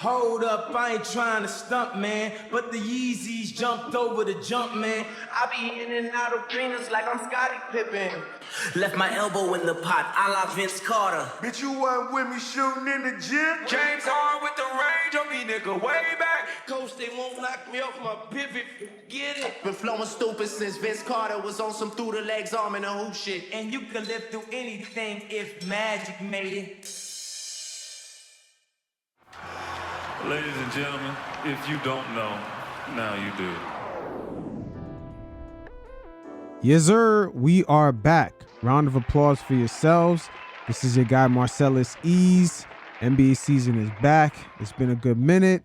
Hold up, I ain't trying to stump, man, but the Yeezys jumped over the jump, man. I be in and out of arenas like I'm Scottie Pippen. Left my elbow in the pot, a la Vince Carter. Bitch, you wasn't with me shooting in the gym? James Harden with the range on me, nigga, way back. Coach, they won't knock me off my pivot, get it. Been flowing stupid since Vince Carter was on some through the legs arm and a hoop shit. And you can live through anything if magic made it. Ladies and gentlemen, if you don't know, now you do. Yes, sir. We are back. Round of applause for yourselves. This is your guy, Marcellus Ease. NBA season is back. It's been a good minute.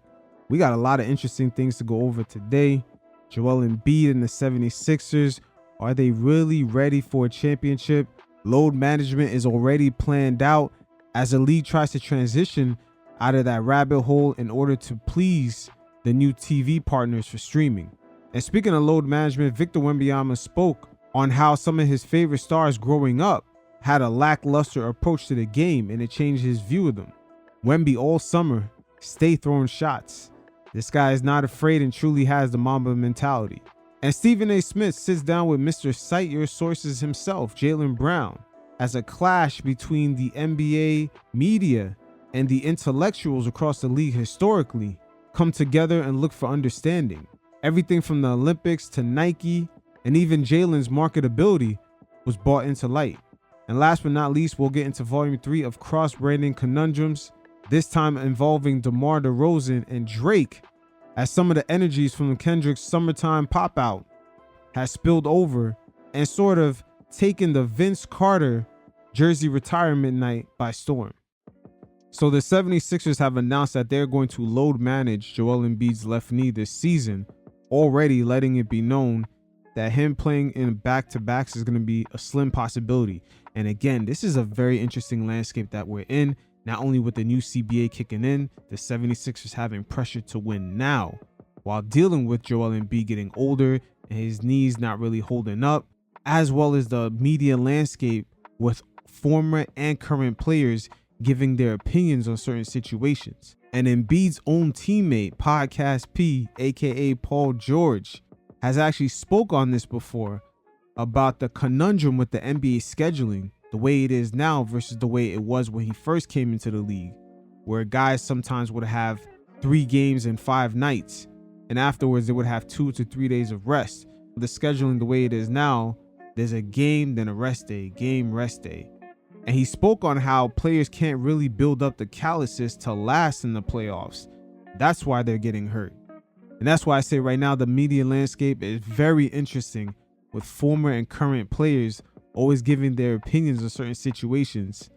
We got a lot of interesting things to go over today. Joel Embiid and the 76ers. Are they really ready for a championship? Load management is already planned out as the league tries to transition out of that rabbit hole in order to please the new TV partners for streaming. And speaking of load management, Victor Wembanyama spoke on how some of his favorite stars growing up had a lackluster approach to the game, and it changed his view of them. Wemby all summer stay throwing shots. This guy is not afraid and truly has the Mamba mentality. And Stephen A. Smith sits down with Mr. Cite Your Sources himself, Jaylen Brown, as a clash between the NBA media and the intellectuals across the league historically come together and look for understanding. Everything from the Olympics to Nike and even Jaylen's marketability was brought into light. And last but not least, we'll get into volume 3 of Crossbranding Conundrums, this time involving DeMar, DeRozan, and Drake, as some of the energies from Kendrick's summertime pop out has spilled over and sort of taken the Vince Carter jersey retirement night by storm. So the 76ers have announced that they're going to load manage Joel Embiid's left knee this season, already letting it be known that him playing in back-to-backs is going to be a slim possibility. And again, this is a very interesting landscape that we're in, not only with the new CBA kicking in, the 76ers having pressure to win now, while dealing with Joel Embiid getting older and his knees not really holding up, as well as the media landscape with former and current players giving their opinions on certain situations. And Embiid's own teammate, Podcast P, aka Paul George, has actually spoke on this before about the conundrum with the NBA scheduling, the way it is now versus the way it was when he first came into the league, where guys sometimes would have 3 games in 5 nights, and afterwards they would have 2 to 3 days of rest. The scheduling the way it is now, there's a game, then a rest day, game, rest day. And he spoke on how players can't really build up the calluses to last in the playoffs. That's why they're getting hurt. And that's why I say right now the media landscape is very interesting, with former and current players always giving their opinions on certain situations.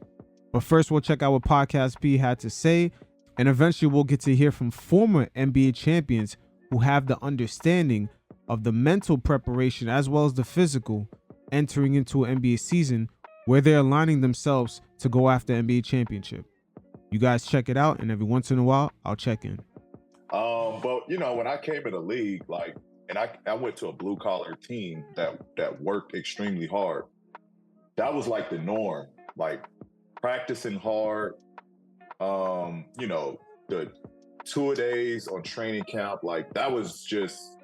But first, we'll check out what Podcast P had to say, and eventually we'll get to hear from former NBA champions who have the understanding of the mental preparation as well as the physical entering into an NBA season where they're aligning themselves to go after NBA championship. You guys check it out, and every once in a while, I'll check in. But you know, when I came in the league, like, and I went to a blue collar team that worked extremely hard. That was like the norm, like practicing hard. You know, the 2-a-days on training camp, like that was just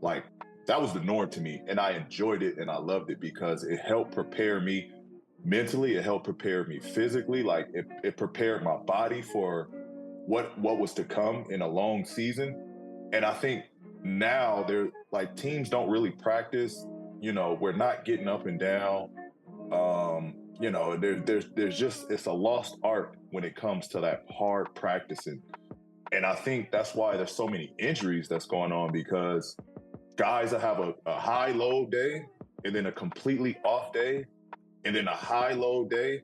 like that was the norm to me, and I enjoyed it and I loved it because it helped prepare me mentally. It helped prepare me physically. Like it prepared my body for what was to come in a long season. And I think now they're like, teams don't really practice. You know, we're not getting up and down. You know, there's just, it's a lost art when it comes to that hard practicing. And I think that's why there's so many injuries that's going on, because guys that have a high load day and then a completely off day and then a high load day.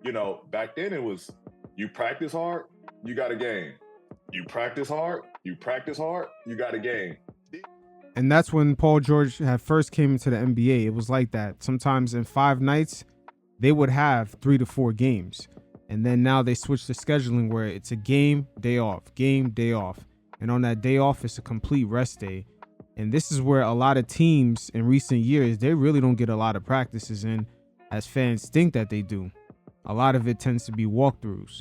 You know, back then it was, you practice hard, you got a game. You practice hard, you got a game. And that's when Paul George had first came into the NBA. It was like that. Sometimes in 5 nights, they would have 3 to 4 games. And then now they switched the scheduling where it's a game, day off, game, day off. And on that day off, it's a complete rest day. And this is where a lot of teams in recent years, they really don't get a lot of practices in as fans think that they do. A lot of it tends to be walkthroughs.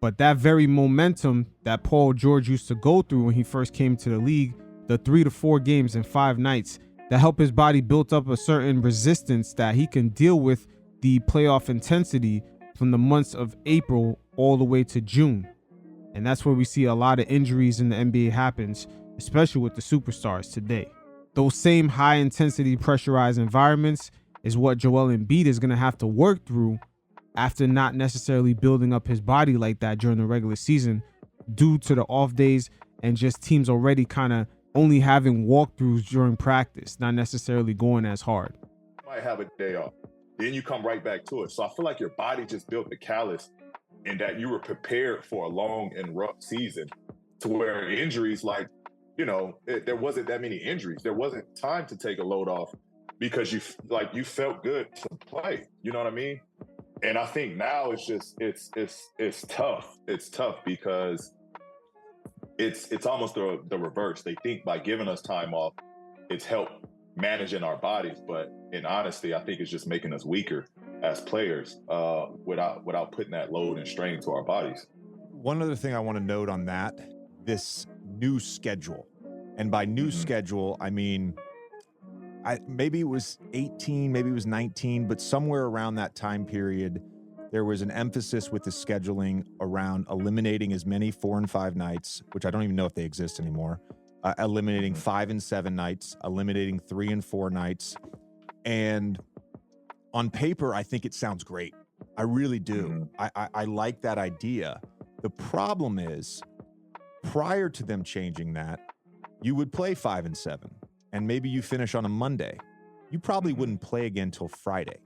But that very momentum that Paul George used to go through when he first came to the league, the 3 to 4 games in 5 nights, that helped his body build up a certain resistance that he can deal with the playoff intensity from the months of April all the way to June. And that's where we see a lot of injuries in the NBA happens, especially with the superstars today. Those same high intensity pressurized environments is what Joel Embiid is going to have to work through after not necessarily building up his body like that during the regular season due to the off days and just teams already kind of only having walkthroughs during practice, not necessarily going as hard. You might have a day off. Then you come right back to it. So I feel like your body just built the callus and that you were prepared for a long and rough season to where injuries there wasn't that many injuries. There wasn't time to take a load off because you felt good to play. You know what I mean? And I think now it's just it's tough. It's tough because it's almost the reverse. They think by giving us time off, it's helped managing our bodies. But in honesty, I think it's just making us weaker as players without putting that load and strain to our bodies. One other thing I want to note on that, this new schedule. And by new schedule, I mean, maybe it was 18, maybe it was 19, but somewhere around that time period, there was an emphasis with the scheduling around eliminating as many 4 and 5 nights, which I don't even know if they exist anymore, eliminating 5 and 7 nights, eliminating 3 and 4 nights. And on paper, I think it sounds great. I really do. I like that idea. The problem is, prior to them changing that, you would play 5 and 7, and maybe you finish on a Monday. You probably wouldn't play again till Friday.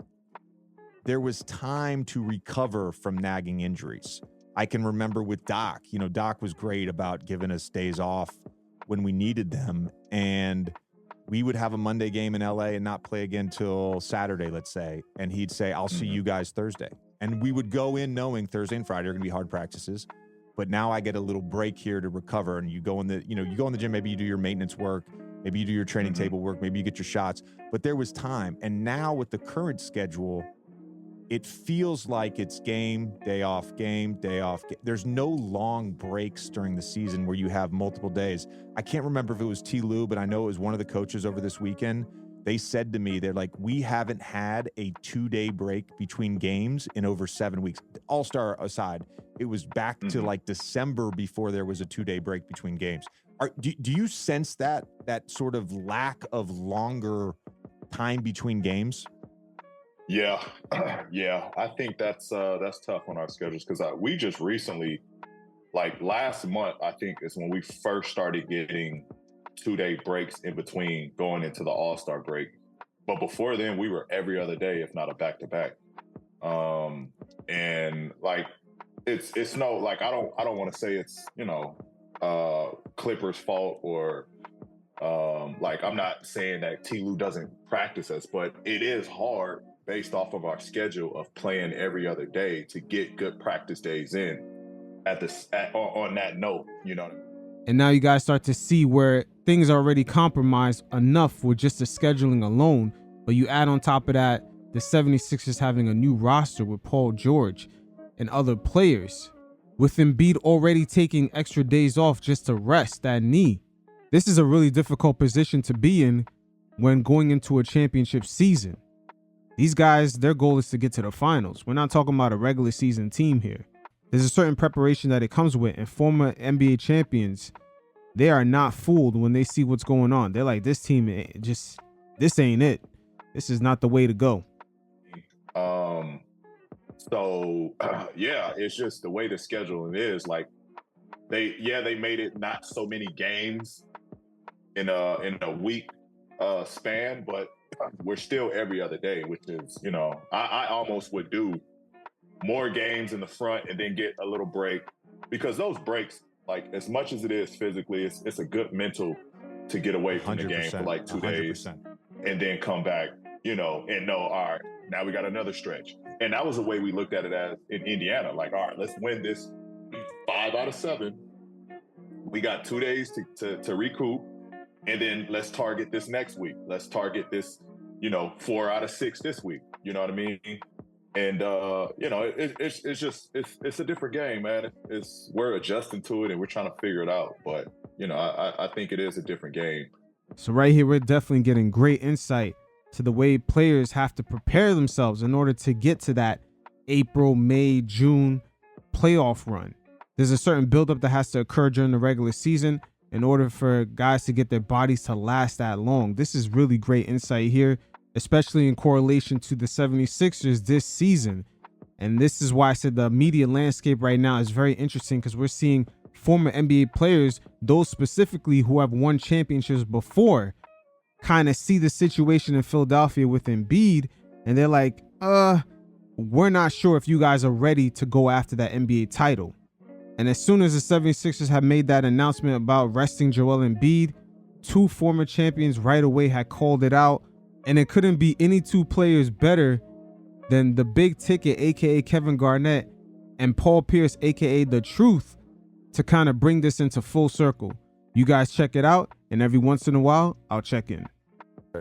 There was time to recover from nagging injuries. I can remember with Doc, Doc was great about giving us days off when we needed them, and we would have a Monday game in LA and not play again till Saturday, let's say, and he'd say, I'll see you guys Thursday. And we would go in knowing Thursday and Friday are going to be hard practices, but now I get a little break here to recover. And you go in the gym, maybe you do your maintenance work, maybe you do your training table work, maybe you get your shots, but there was time. And now with the current schedule, it feels like it's game, day off, game, day off. There's no long breaks during the season where you have multiple days. I can't remember if it was T. Lou, but I know it was one of the coaches over this weekend. They said to me, they're like, we haven't had a 2-day break between games in over 7 weeks. All-Star aside, it was back to like December before there was a 2-day break between games. Do you sense that sort of lack of longer time between games? Yeah. Yeah. I think that's tough on our schedules because we just recently, like last month, I think is when we first started getting 2-day breaks in between going into the All-Star break. But before then, we were every other day, if not a back-to-back. And like, it's no, like, I don't want to say it's, Clippers' fault or, like, I'm not saying that T. Lou doesn't practice us, but it is hard based off of our schedule of playing every other day to get good practice days in on that note, And now you guys start to see where things are already compromised enough with just the scheduling alone. But you add on top of that, the 76ers having a new roster with Paul George and other players, with Embiid already taking extra days off just to rest that knee. This is a really difficult position to be in when going into a championship season. These guys, their goal is to get to the finals. We're not talking about a regular season team here. There's a certain preparation that it comes with, and former NBA champions, they are not fooled when they see what's going on. They're like, this team, this ain't it. This is not the way to go. Yeah, it's just the way the scheduling is. Like, they made it not so many games in a week span, but we're still every other day, which is, I almost would do more games in the front and then get a little break, because those breaks, like, as much as it is physically, it's a good mental to get away from the game for like 2 days and then come back, and know, all right, now we got another stretch. And that was the way we looked at it as in Indiana. Like, all right, let's win this 5 out of 7. We got 2 days to recoup. And then let's target this next week. Let's target this, 4 out of 6 this week. You know what I mean? And it's a different game, man. We're adjusting to it and we're trying to figure it out. But I think it is a different game. So right here, we're definitely getting great insight to the way players have to prepare themselves in order to get to that April, May, June playoff run. There's a certain buildup that has to occur during the regular season in order for guys to get their bodies to last that long. This is really great insight here, especially in correlation to the 76ers this season. And this is why I said the media landscape right now is very interesting, because we're seeing former NBA players, those specifically who have won championships before, kind of see the situation in Philadelphia with Embiid, and they're like, we're not sure if you guys are ready to go after that NBA title. And as soon as the 76ers have made that announcement about resting Joel Embiid, two former champions right away had called it out, and it couldn't be any two players better than the big ticket, aka Kevin Garnett, and Paul Pierce, aka The Truth, to kind of bring this into full circle. You guys check it out, and every once in a while, I'll check in.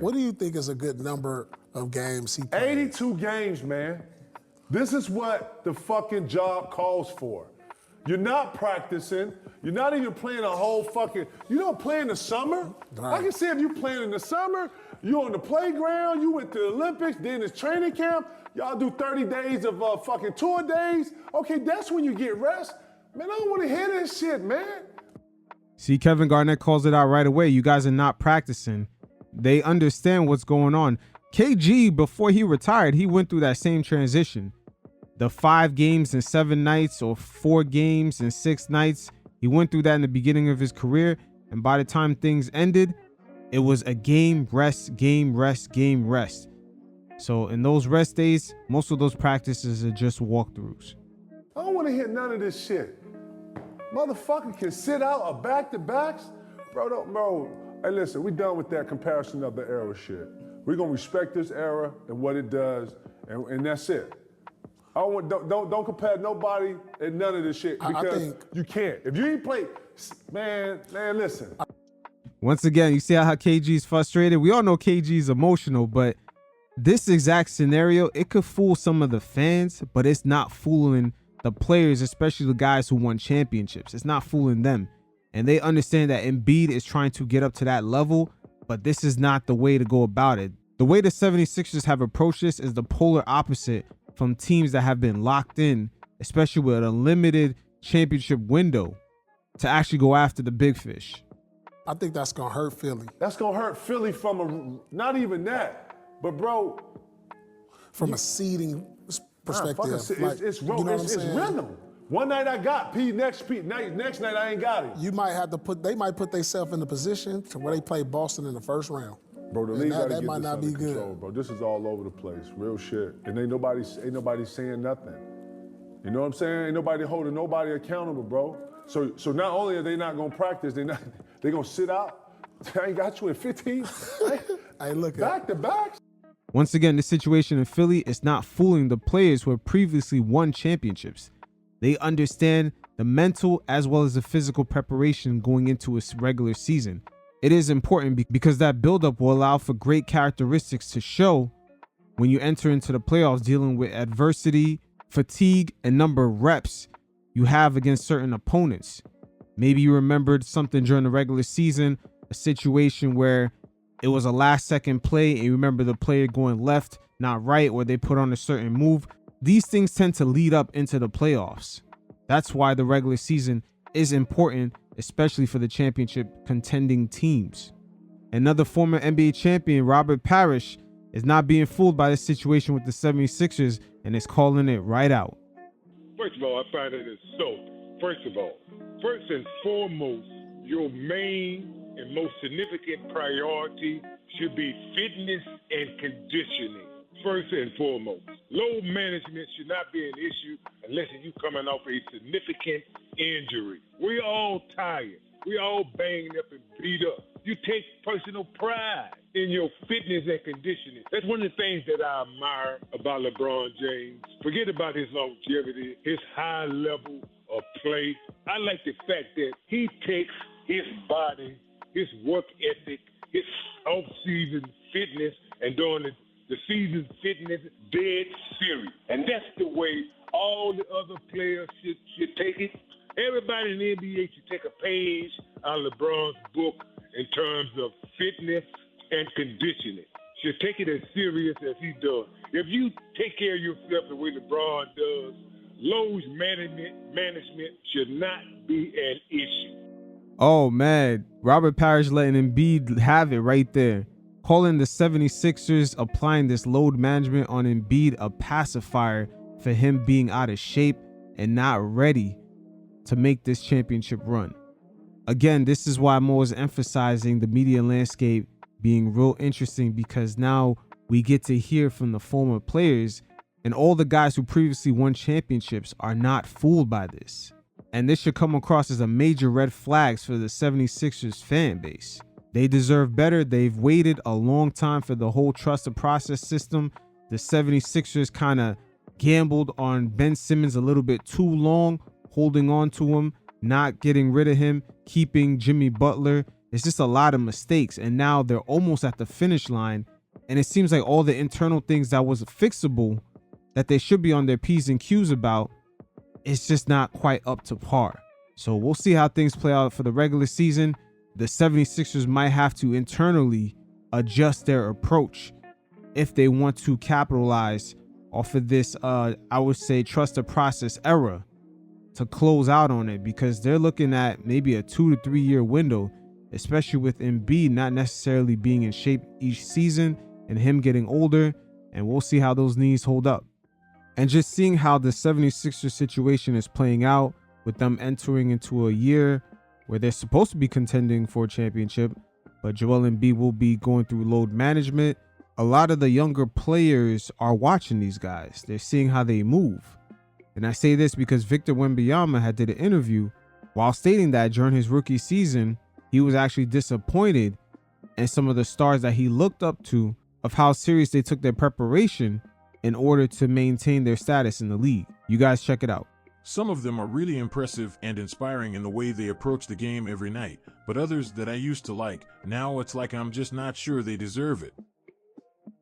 What do you think is a good number of games he played? 82 games, man. This is what the fucking job calls for. You're not practicing. You're not even playing a whole fucking, you don't play in the summer? Right. I can see if you playing in the summer, you on the playground, you went to the Olympics, then it's training camp, y'all do 30 days of fucking tour days. Okay, that's when you get rest. Man, I don't want to hear this shit, man. See, Kevin Garnett calls it out right away. You guys are not practicing. They understand what's going on. KG, before he retired, he went through that same transition. The 5 games in 7 nights or 4 games in 6 nights. He went through that in the beginning of his career. And by the time things ended, it was a game, rest, game, rest, game, rest. So in those rest days, most of those practices are just walkthroughs. I don't want to hear none of this shit. Motherfucker can sit out a back-to-backs. Bro. Hey, listen, we done with that comparison of the era shit. We're going to respect this era and what it does, and that's it. Don't compare nobody and none of this shit, because you can't. If you ain't play, man, listen. Once again, you see how KG's frustrated? We all know KG's emotional, but this exact scenario, it could fool some of the fans, but it's not fooling the players, especially the guys who won championships. It's not fooling them. And they understand that Embiid is trying to get up to that level, but this is not the way to go about it. The way the 76ers have approached this is the polar opposite from teams that have been locked in, especially with a limited championship window, to actually go after the big fish. I think that's going to hurt Philly. That's going to hurt Philly from not even that, but bro. From a seeding perspective. It's rhythm. One night I got P, next night I ain't got it. They might put themselves in the position to where they play Boston in the first round. Bro, the league gotta get might this not be under control, good. bro. This is all over the place, real shit. And ain't nobody saying nothing. You know what I'm saying? Ain't nobody holding nobody accountable, bro. So not only are they not gonna practice, they gonna sit out. I ain't got you in 15. Hey, look back to back. Once again, the situation in Philly is not fooling the players who have previously won championships. They understand the mental as well as the physical preparation going into a regular season. It is important because that buildup will allow for great characteristics to show when you enter into the playoffs, dealing with adversity, fatigue, and number of reps you have against certain opponents. Maybe you remembered something during the regular season, a situation where it was a last-second play and you remember the player going left, not right, or they put on a certain move. These things tend to lead up into the playoffs. That's why the regular season is important, especially for the championship contending teams. Another former NBA champion, Robert Parrish, is not being fooled by the situation with the 76ers and is calling it right out. First of all, I find it as so. First and foremost, your main and most significant priority should be fitness and conditioning. First and foremost, load management should not be an issue unless you're coming off a significant injury. We all tired. We all banged up and beat up. You take personal pride in your fitness and conditioning. That's one of the things that I admire about LeBron James. Forget about his longevity, his high level of play. I like the fact that he takes his body, his work ethic, his off-season fitness, and during the season fitness dead serious. And page out of LeBron's book in terms of fitness and conditioning. Should take it as serious as he does. If you take care of yourself the way LeBron does, load management should not be an issue. Oh, man. Robert Parrish letting Embiid have it right there. Calling the 76ers applying this load management on Embiid a pacifier for him being out of shape and not ready to make this championship run. Again, this is why I'm always emphasizing the media landscape being real interesting, because now we get to hear from the former players, and all the guys who previously won championships are not fooled by this. And this should come across as a major red flags for the 76ers fan base. They deserve better. They've waited a long time for the whole trusted process system. The 76ers kind of gambled on Ben Simmons a little bit too long, holding on to him, not getting rid of him, keeping Jimmy Butler. It's just a lot of mistakes, and now they're almost at the finish line, and it seems like all the internal things that was fixable, that they should be on their P's and Q's about, it's just not quite up to par. So we'll see how things play out for the regular season. The 76ers might have to internally adjust their approach if they want to capitalize off of this, I would say, trust the process era to close out on it, because they're looking at maybe a 2 to 3 year window, especially with Embiid not necessarily being in shape each season and him getting older, and we'll see how those knees hold up. And just seeing how the 76ers situation is playing out, with them entering into a year where they're supposed to be contending for a championship, but Joel Embiid will be going through load management. A lot of the younger players are watching these guys. They're seeing how they move. And I say this because Victor Wembanyama had did an interview while stating that during his rookie season, he was actually disappointed in some of the stars that he looked up to, of how serious they took their preparation in order to maintain their status in the league. You guys check it out. Some of them are really impressive and inspiring in the way they approach the game every night, but others that I used to like, now it's like I'm just not sure they deserve it.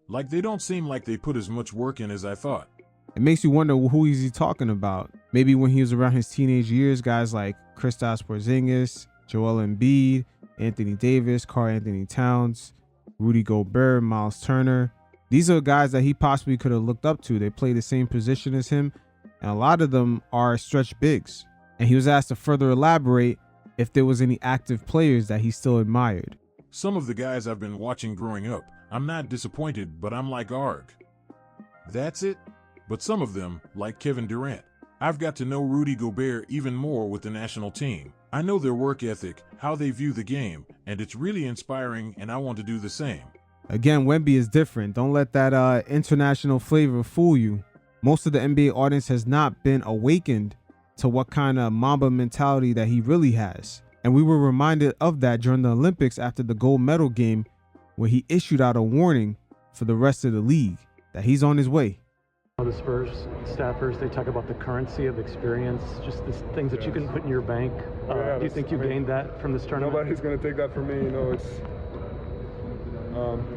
Like they don't seem like they put as much work in as I thought. It makes you wonder, who is he talking about? Maybe when he was around his teenage years, guys like Kristaps Porzingis, Joel Embiid, Anthony Davis, Karl-Anthony Towns, Rudy Gobert, Miles Turner. These are guys that he possibly could have looked up to. They play the same position as him, and a lot of them are stretch bigs. And he was asked to further elaborate if there was any active players that he still admired. Some of the guys I've been watching growing up, I'm not disappointed, but I'm like arg. That's it? But some of them, like Kevin Durant, I've got to know Rudy Gobert even more with the national team. I know their work ethic, how they view the game, and it's really inspiring, and I want to do the same. Again, Wemby is different. Don't let that international flavor fool you. Most of the NBA audience has not been awakened to what kind of Mamba mentality that he really has. And we were reminded of that during the Olympics after the gold medal game, where he issued out a warning for the rest of the league that he's on his way. The Spurs staffers, they talk about the currency of experience, just the things that you can put in your bank. Do you think you gained that from this tournament? Nobody's going to take that from me. You know, it's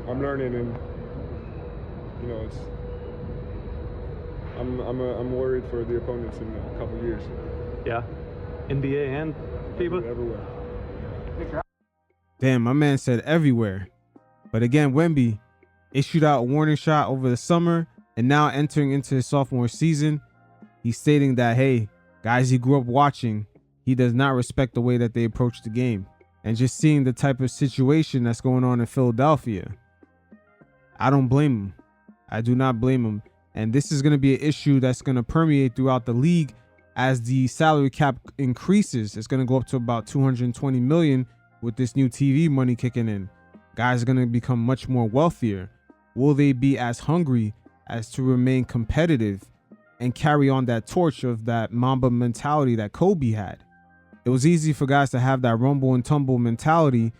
I'm learning, and you know, it's I'm worried for the opponents in a couple years. Yeah, NBA and FIBA. Everywhere. Damn, my man said everywhere. But again, Wemby issued out a warning shot over the summer, and now entering into his sophomore season, he's stating that, hey, guys he grew up watching, he does not respect the way that they approach the game. And just seeing the type of situation that's going on in Philadelphia, I don't blame him. I do not blame him. And this is going to be an issue that's going to permeate throughout the league as the salary cap increases. It's going to go up to about $220 million with this new TV money kicking in. Guys are going to become much more wealthier. Will they be as hungry as to remain competitive and carry on that torch of that Mamba mentality that Kobe had? It was easy for guys to have that rumble and tumble mentality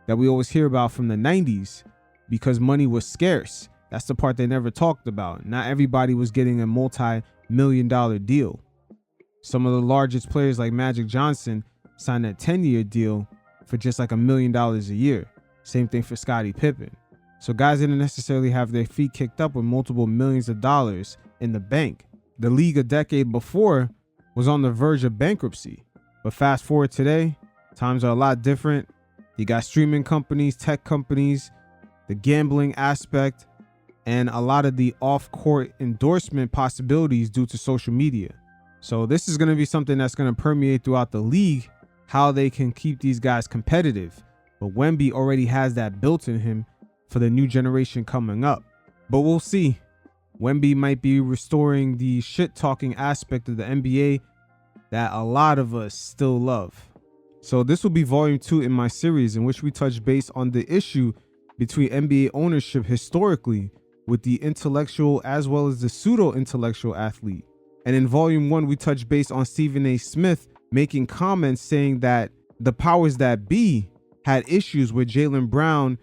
that we always hear about from the 90s because money was scarce. That's the part they never talked about. Not everybody was getting a multi-million-dollar deal. Some of the largest players like Magic Johnson signed a 10-year deal for just like $1 million a year. Same thing for Scottie Pippen. So guys didn't necessarily have their feet kicked up with multiple millions of dollars in the bank. The league a decade before was on the verge of bankruptcy. But fast forward today, Times are a lot different. You got streaming companies, tech companies, the gambling aspect, and a lot of the off-court endorsement possibilities due to social media. So this is going to be something that's going to permeate throughout the league, how they can keep these guys competitive. But Wemby already has that built in him for the new generation coming up. But we'll see. Wemby might be restoring the shit-talking aspect of the NBA that a lot of us still love. So this will be volume 2 in my series, in which we touch base on the issue between NBA ownership historically with the intellectual as well as the pseudo-intellectual athlete. And in volume 1, we touch base on Stephen A. Smith making comments saying that the powers that be had issues with Jaylen Brown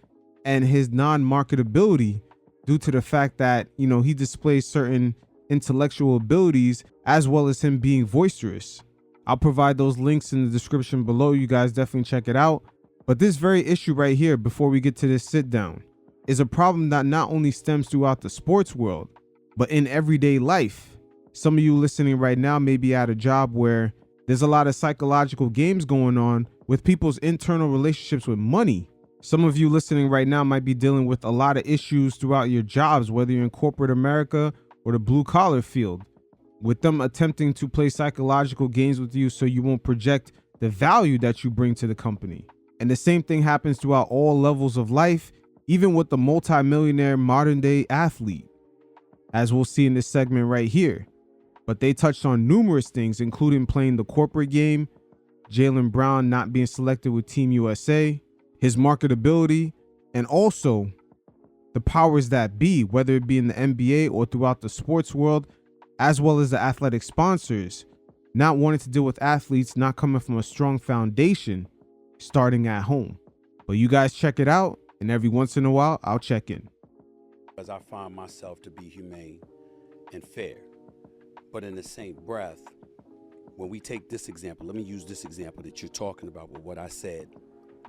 and his non-marketability due to the fact that, he displays certain intellectual abilities as well as him being boisterous. I'll provide those links in the description below. You guys definitely check it out. But this very issue right here, before we get to this sit down, is a problem that not only stems throughout the sports world, but in everyday life. Some of you listening right now may be at a job where there's a lot of psychological games going on with people's internal relationships with money. Some of you listening right now might be dealing with a lot of issues throughout your jobs, whether you're in corporate America or the blue collar field, with them attempting to play psychological games with you so you won't project the value that you bring to the company. And the same thing happens throughout all levels of life, even with the multi-millionaire modern day athlete, as we'll see in this segment right here. But they touched on numerous things, including playing the corporate game, Jaylen Brown not being selected with Team USA, his marketability, and also the powers that be, whether it be in the NBA or throughout the sports world, as well as the athletic sponsors, not wanting to deal with athletes not coming from a strong foundation, starting at home. But you guys check it out, and every once in a while, I'll check in. Because I find myself to be humane and fair. But in the same breath, when we take this example, let me use this example that you're talking about, with what I said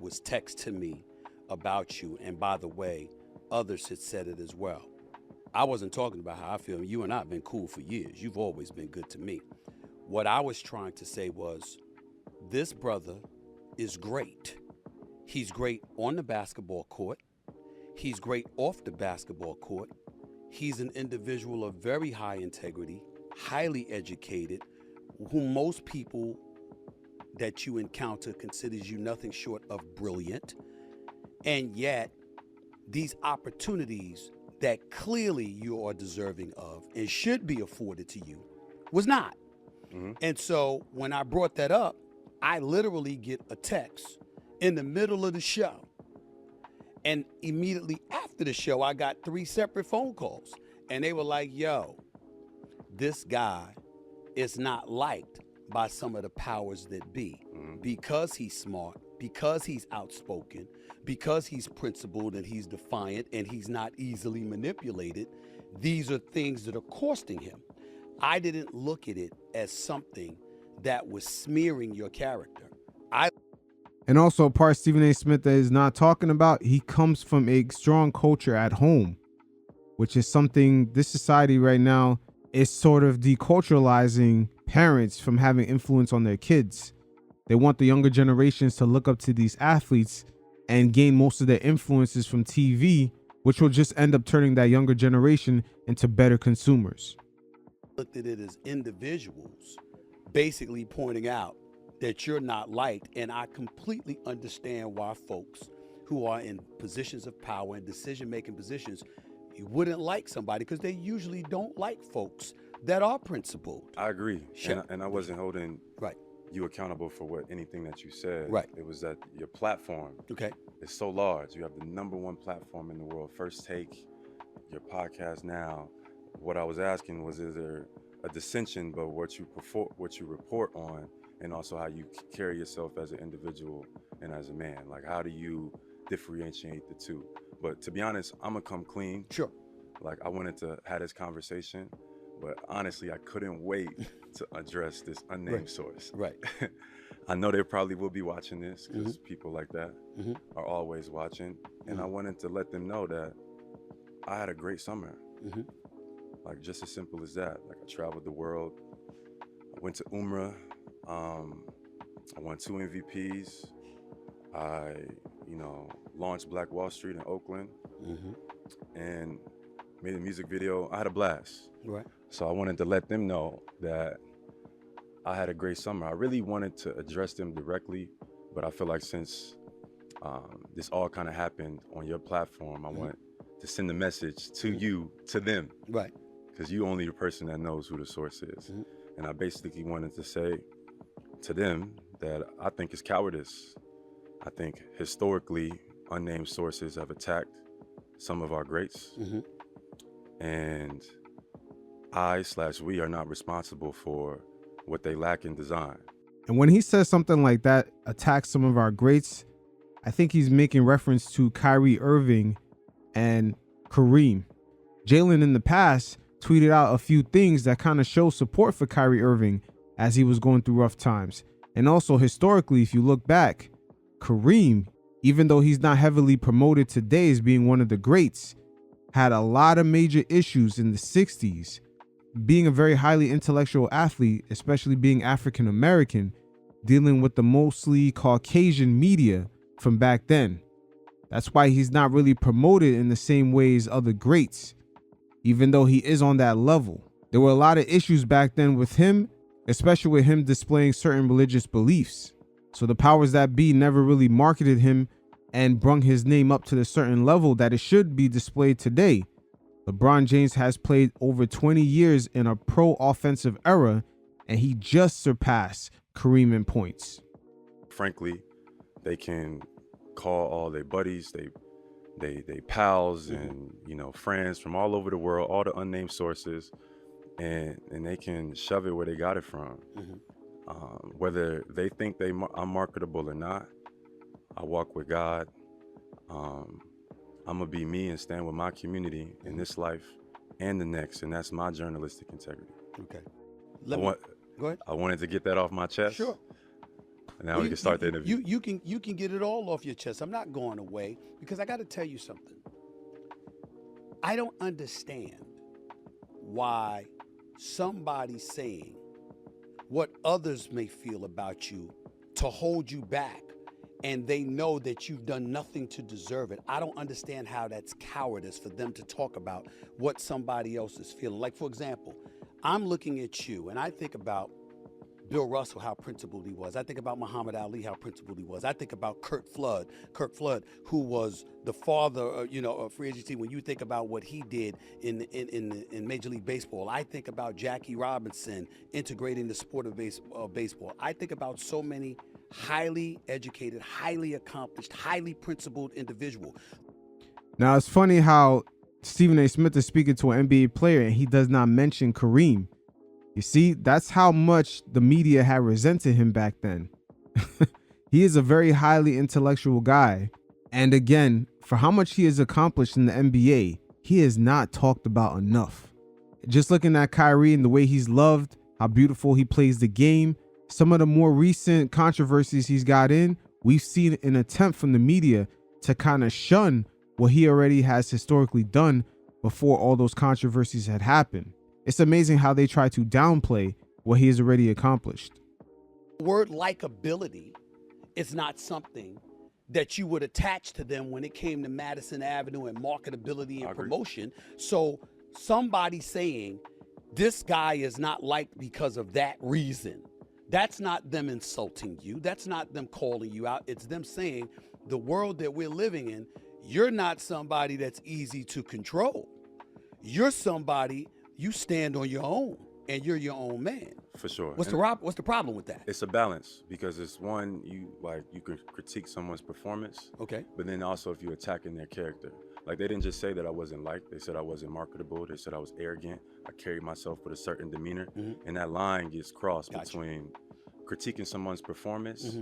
was text to me about you. And by the way, others had said it as well. I wasn't talking about how I feel. You and I have been cool for years. You've always been good to me. What I was trying to say was, this brother is great. He's great on the basketball court. He's great off the basketball court. He's an individual of very high integrity, highly educated, whom most people that you encounter considers you nothing short of brilliant. And yet, these opportunities that clearly you are deserving of and should be afforded to you was not. Mm-hmm. And so when I brought that up, I literally get a text in the middle of the show. And immediately after the show, I got 3 separate phone calls. And they were like, yo, this guy is not liked by some of the powers that be, because he's smart, because he's outspoken, because he's principled and he's defiant and he's not easily manipulated. These are things that are costing him. I didn't look at it as something that was smearing your character. And also a part Stephen A. Smith that is not talking about, he comes from a strong culture at home, which is something this society right now is sort of deculturalizing parents from having influence on their kids. They want the younger generations to look up to these athletes and gain most of their influences from TV, which will just end up turning that younger generation into better consumers. Looked at it as individuals basically pointing out that you're not liked, and I completely understand why folks who are in positions of power and decision-making positions, you wouldn't like somebody because they usually don't like folks that are principled. I agree. Sure. And I wasn't holding you accountable for anything that you said. Right. It was that your platform is so large. You have the #1 platform in the world. First Take, your podcast now. What I was asking was, is there a dissension but what you report on, and also how you carry yourself as an individual and as a man? Like, how do you differentiate the two? But to be honest, I'm gonna come clean. Sure. Like, I wanted to have this conversation, but honestly, I couldn't wait to address this unnamed source. Right. I know they probably will be watching this, because people like that are always watching. And I wanted to let them know that I had a great summer. Like, just as simple as that. Like, I traveled the world. I went to Umrah. I won 2 MVPs. I, launched Black Wall Street in Oakland and made a music video. I had a blast. Right. So I wanted to let them know that I had a great summer. I really wanted to address them directly, but I feel like since this all kind of happened on your platform, I want to send a message to you, to them. Right. Because you only the person that knows who the source is. And I basically wanted to say to them that I think it's cowardice. I think historically, unnamed sources have attacked some of our greats. And we are not responsible for what they lack in design. And when he says something like that, attack some of our greats, I think he's making reference to Kyrie Irving and Kareem. Jaylen in the past tweeted out a few things that kind of show support for Kyrie Irving as he was going through rough times. And also historically, if you look back, Kareem, even though he's not heavily promoted today as being one of the greats, had a lot of major issues in the 60s. Being a very highly intellectual athlete, especially being African American, dealing with the mostly Caucasian media from back then. That's why he's not really promoted in the same way as other greats, even though he is on that level. There were a lot of issues back then with him, especially with him displaying certain religious beliefs. So the powers that be never really marketed him and brung his name up to the certain level that it should be displayed today. LeBron James has played over 20 years in a pro-offensive era, and he just surpassed Kareem in points. Frankly, they can call all their buddies, they pals and friends from all over the world, all the unnamed sources, and they can shove it where they got it from. Whether they think I'm marketable or not, I walk with God. I'm gonna be me and stand with my community in this life and the next, and that's my journalistic integrity. Okay. Go ahead. I wanted to get that off my chest. Sure. And now we can start the interview. You can get it all off your chest. I'm not going away because I got to tell you something. I don't understand why somebody saying what others may feel about you to hold you back, and they know that you've done nothing to deserve it. I don't understand how that's cowardice for them to talk about what somebody else is feeling. Like, for example, I'm looking at you and I think about Bill Russell, how principled he was. I think about Muhammad Ali, how principled he was. I think about Kirk Flood, who was the father, of free agency. When you think about what he did in Major League Baseball, I think about Jackie Robinson integrating the sport of baseball. I think about so many highly educated, highly accomplished, highly principled individuals. Now, it's funny how Stephen A. Smith is speaking to an NBA player and he does not mention Kareem. You see, that's how much the media had resented him back then. He is a very highly intellectual guy. And again, for how much he has accomplished in the NBA, he is not talked about enough. Just looking at Kyrie and the way he's loved, how beautiful he plays the game, some of the more recent controversies he's got in, we've seen an attempt from the media to kind of shun what he already has historically done before all those controversies had happened. It's amazing how they try to downplay what he has already accomplished. The word likability is not something that you would attach to them when it came to Madison Avenue and marketability and promotion. So somebody saying this guy is not liked because of that reason, that's not them insulting you. That's not them calling you out. It's them saying the world that we're living in, you're not somebody that's easy to control. You're somebody, you stand on your own and you're your own man. For sure. What's the problem with that? It's a balance, because it's one, you can critique someone's performance. Okay. But then also if you're attacking their character. Like, they didn't just say that I wasn't liked, they said I wasn't marketable, they said I was arrogant, I carried myself with a certain demeanor. And that line gets crossed between critiquing someone's performance,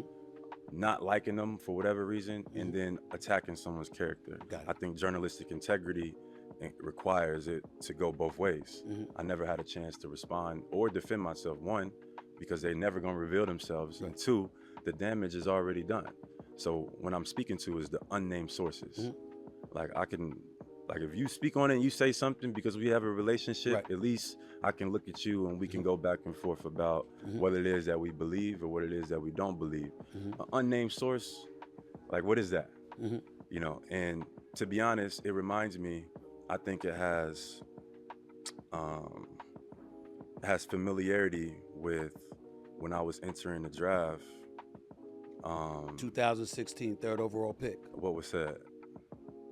not liking them for whatever reason, and then attacking someone's character. I think journalistic integrity requires it to go both ways. I never had a chance to respond or defend myself. One, because they're never gonna reveal themselves, and two, the damage is already done. So when I'm speaking to is the unnamed sources. Like, if you speak on it and you say something because we have a relationship, at least I can look at you and we can go back and forth about what it is that we believe or what it is that we don't believe. An unnamed source, Like, what is that? Mhm. You know, and to be honest, it reminds me, I think it has familiarity with when I was entering the draft. 2016 third overall pick. What was said?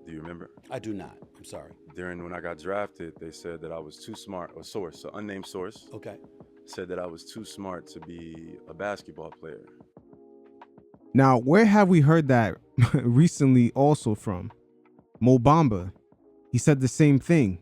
Do you remember? I do not. I'm sorry. When I got drafted, they said that I was too smart. A source, an unnamed source. Okay. Said that I was too smart to be a basketball player. Now, where have we heard that recently also from? Mo Bamba. He said the same thing.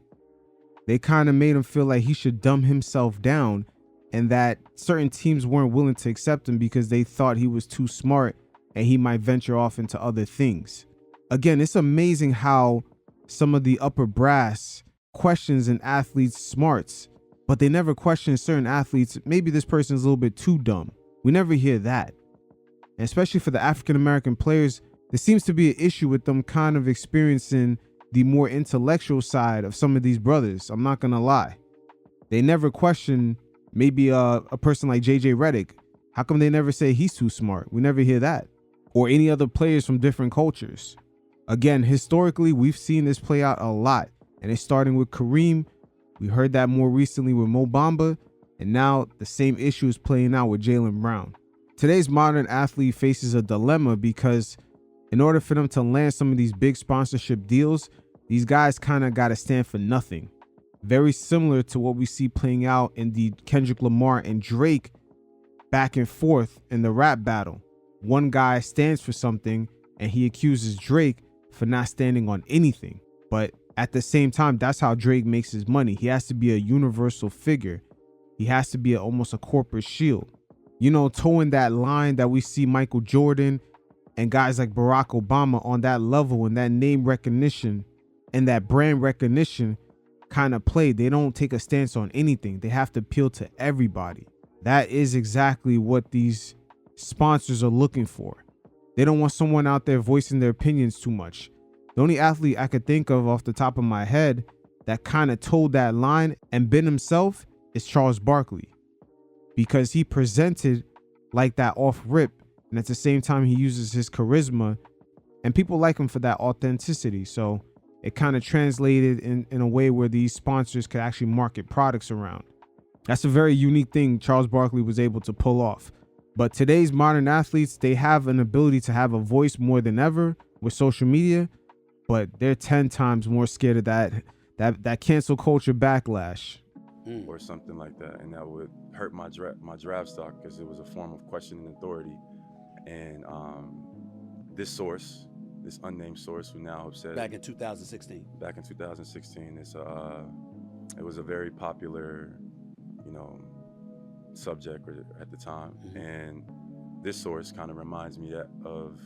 They kind of made him feel like he should dumb himself down and that certain teams weren't willing to accept him because they thought he was too smart and he might venture off into other things. Again, it's amazing how some of the upper brass questions an athlete's smarts, but they never question certain athletes. Maybe this person's a little bit too dumb. We never hear that. And especially for the African-American players, there seems to be an issue with them kind of experiencing the more intellectual side of some of these brothers. I'm not going to lie. They never question maybe a person like JJ Redick. How come they never say he's too smart? We never hear that. Or any other players from different cultures. Again, historically, we've seen this play out a lot. And it's starting with Kareem. We heard that more recently with Mo Bamba. And now the same issue is playing out with Jaylen Brown. Today's modern athlete faces a dilemma because in order for them to land some of these big sponsorship deals, these guys kind of got to stand for nothing. Very similar to what we see playing out in the Kendrick Lamar and Drake back and forth in the rap battle. One guy stands for something and he accuses Drake for not standing on anything. But at the same time, that's how Drake makes his money. He has to be a universal figure. He has to be almost a corporate shield. You know, towing that line that we see Michael Jordan and guys like Barack Obama on that level and that name recognition and that brand recognition kind of play. They don't take a stance on anything. They have to appeal to everybody. That is exactly what these sponsors are looking for. They don't want someone out there voicing their opinions too much. The only athlete I could think of off the top of my head that kind of told that line and been himself is Charles Barkley, because he presented like that off rip, and at the same time he uses his charisma, and people like him for that authenticity. So it kind of translated in a way where these sponsors could actually market products around. That's a very unique thing Charles Barkley was able to pull off. But today's modern athletes, they have an ability to have a voice more than ever with social media, but they're 10 times more scared of that cancel culture backlash. Or something like that, and that would hurt my draft stock because it was a form of questioning authority. And this source, this unnamed source, who now have said back in 2016. Back in 2016, it was a very popular, subject at the time, and this source kind of reminds me of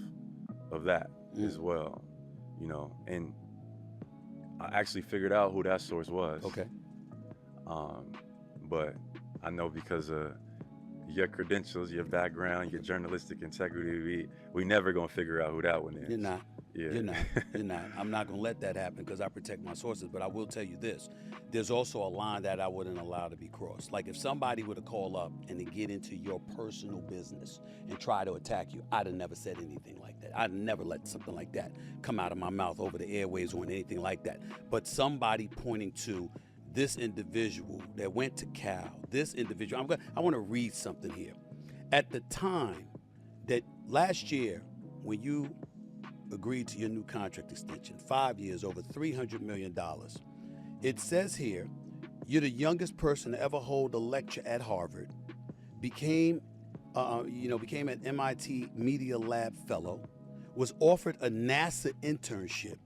that as well, And I actually figured out who that source was. Okay. But I know because of your credentials, your background, your journalistic integrity, we never gonna figure out who that one is. You're not. Yeah. You're not. I'm not gonna let that happen because I protect my sources. But I will tell you this: there's also a line that I wouldn't allow to be crossed. Like if somebody were to call up and to get into your personal business and try to attack you, I'd have never said anything like that. I'd never let something like that come out of my mouth over the airways or anything like that. But somebody pointing to this individual that went to Cal, this individual, I want to read something here. At the time that last year, when you agreed to your new contract extension, 5 years, over $300 million, it says here, you're the youngest person to ever hold a lecture at Harvard, became an MIT Media Lab fellow, was offered a NASA internship,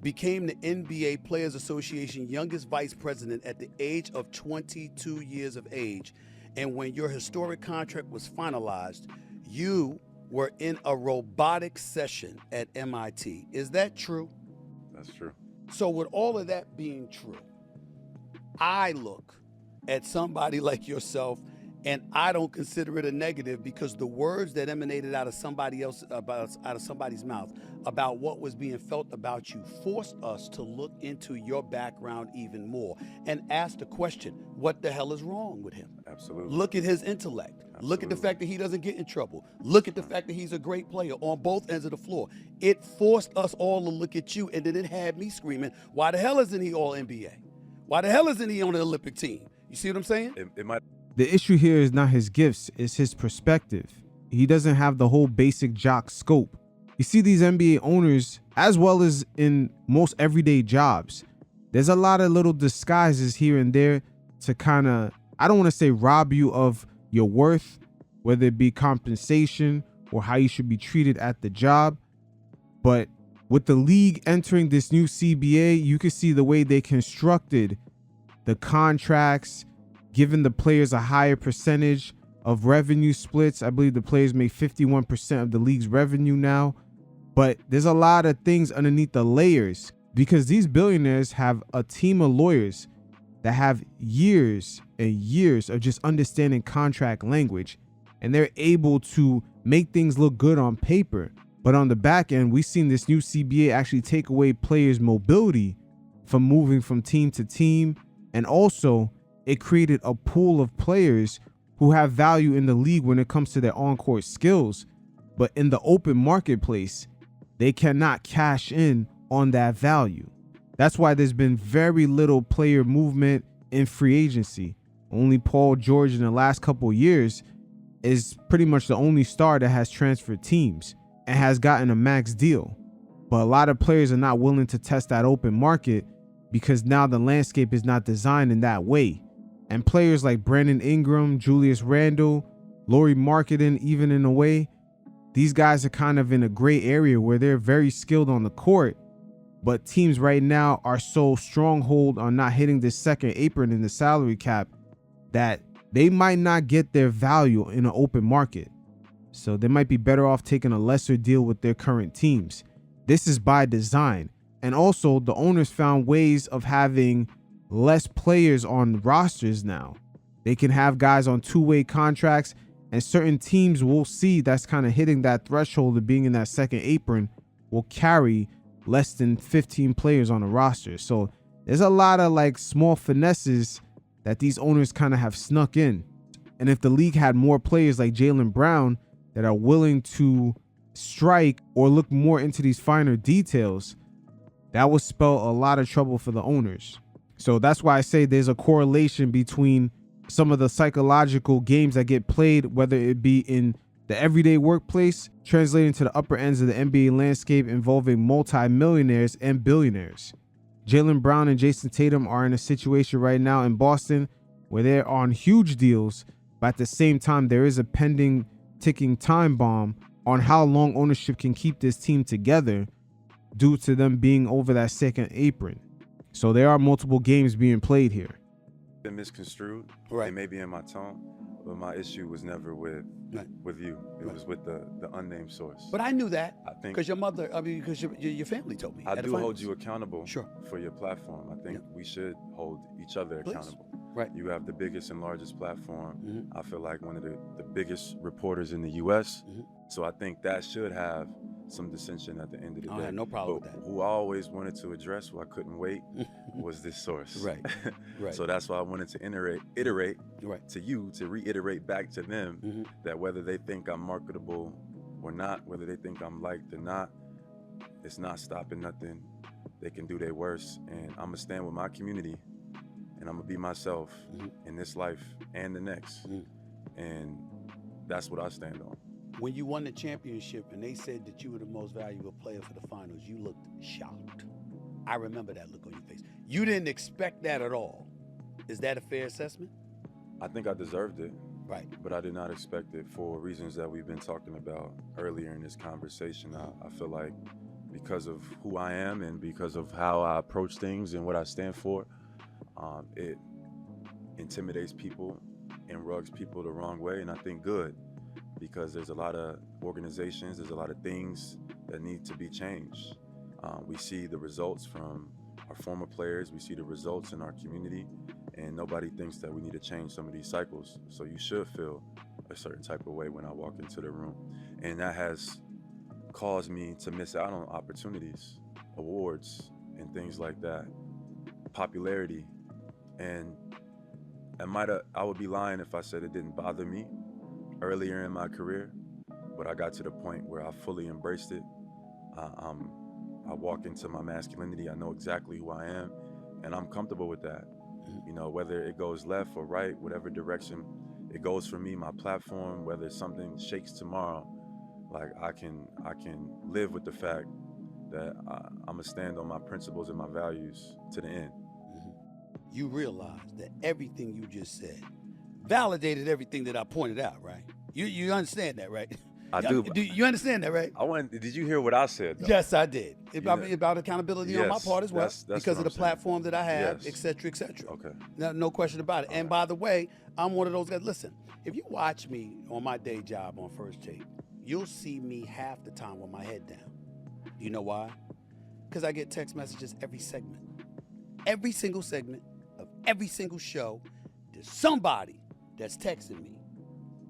became the NBA Players Association youngest vice president at the age of 22 years of age. And when your historic contract was finalized, you were in a robotics session at MIT. Is that true? That's true. So with all of that being true, I look at somebody like yourself and I don't consider it a negative because the words that emanated out of somebody's mouth about what was being felt about you forced us to look into your background even more and ask the question, what the hell is wrong with him? Absolutely. Look at his intellect. Look at the fact that he doesn't get in trouble. Look at the fact that he's a great player on both ends of the floor. It forced us all to look at you, and then it had me screaming, why the hell isn't he all NBA? Why the hell isn't he on the Olympic team? You see what I'm saying? The issue here is not his gifts, it's his perspective. He doesn't have the whole basic jock scope. You see these NBA owners, as well as in most everyday jobs, there's a lot of little disguises here and there to kind of, I don't want to say rob you of your worth, whether it be compensation or how you should be treated at the job. But with the league entering this new CBA, you can see the way they constructed the contracts, giving the players a higher percentage of revenue splits. I believe the players make 51% of the league's revenue now. But there's a lot of things underneath the layers because these billionaires have a team of lawyers that have years and years of just understanding contract language, and they're able to make things look good on paper. But on the back end, we've seen this new CBA actually take away players' mobility from moving from team to team. And also, it created a pool of players who have value in the league when it comes to their on-court skills. But in the open marketplace, they cannot cash in on that value. That's why there's been very little player movement in free agency. Only Paul George in the last couple of years is pretty much the only star that has transferred teams and has gotten a max deal. But a lot of players are not willing to test that open market because now the landscape is not designed in that way. And players like Brandon Ingram, Julius Randle, Lauri Markkanen, even in a way, these guys are kind of in a gray area where they're very skilled on the court, but teams right now are so stronghold on not hitting this second apron in the salary cap that they might not get their value in an open market. So they might be better off taking a lesser deal with their current teams. This is by design. And also the owners found ways of having less players on rosters now. They can have guys on two-way contracts, and certain teams will see that's kind of hitting that threshold of being in that second apron will carry less than 15 players on a roster. So there's a lot of like small finesses that these owners kind of have snuck in. And if the league had more players like Jaylen Brown that are willing to strike or look more into these finer details, that would spell a lot of trouble for the owners. So that's why I say there's a correlation between some of the psychological games that get played, whether it be in the everyday workplace, translating to the upper ends of the NBA landscape involving multi-millionaires and billionaires. Jaylen Brown and Jason Tatum are in a situation right now in Boston where they're on huge deals, but at the same time, there is a pending ticking time bomb on how long ownership can keep this team together due to them being over that second apron. So there are multiple games being played here. Been misconstrued, right? Maybe in my tone, but my issue was never with you. It was with the unnamed source. But I knew that. I think because your mother, because your family told me. I do hold you accountable for your platform. I think we should hold each other accountable. Right. You have the biggest and largest platform. I feel like one of the biggest reporters in the U.S. So I think that should have some dissension at the end of the day. I had no problem with that. Who I always wanted to address, who I couldn't wait, was this source. Right. So that's why I wanted to iterate to you, to reiterate back to them that whether they think I'm marketable or not, whether they think I'm liked or not, it's not stopping nothing. They can do their worst, and I'm gonna stand with my community, and I'm gonna be myself in this life and the next, and that's what I stand on. When you won the championship and they said that you were the most valuable player for the finals, you looked shocked. I remember that look on your face. You didn't expect that at all. Is that a fair assessment? I think I deserved it. Right. But I did not expect it for reasons that we've been talking about earlier in this conversation. I feel like because of who I am and because of how I approach things and what I stand for, it intimidates people and rugs people the wrong way, and I think good. Because there's a lot of organizations, there's a lot of things that need to be changed. We see the results from our former players, we see the results in our community, and nobody thinks that we need to change some of these cycles. So you should feel a certain type of way when I walk into the room. And that has caused me to miss out on opportunities, awards, and things like that, popularity. And I would be lying if I said it didn't bother me. earlier in my career, but I got to the point where I fully embraced it. I walk into my masculinity. I know exactly who I am, and I'm comfortable with that. You know, whether it goes left or right, whatever direction it goes for me, my platform, whether something shakes tomorrow, like I can live with the fact that I'm gonna stand on my principles and my values to the end. You realize that everything you just said validated everything that I pointed out, right? You understand that, right? I do. You understand that, right? Did you hear what I said, though? Yes, I did. About accountability on my Yes, part as well, that's because what of the I'm saying. platform that I have, Yes. et cetera, et cetera. Okay. No question about it. And by the way, I'm one of those guys. Listen, if you watch me on my day job on First Take, you'll see me half the time with my head down. You know why? Because I get text messages every segment. Every single segment of every single show, there's somebody that's texting me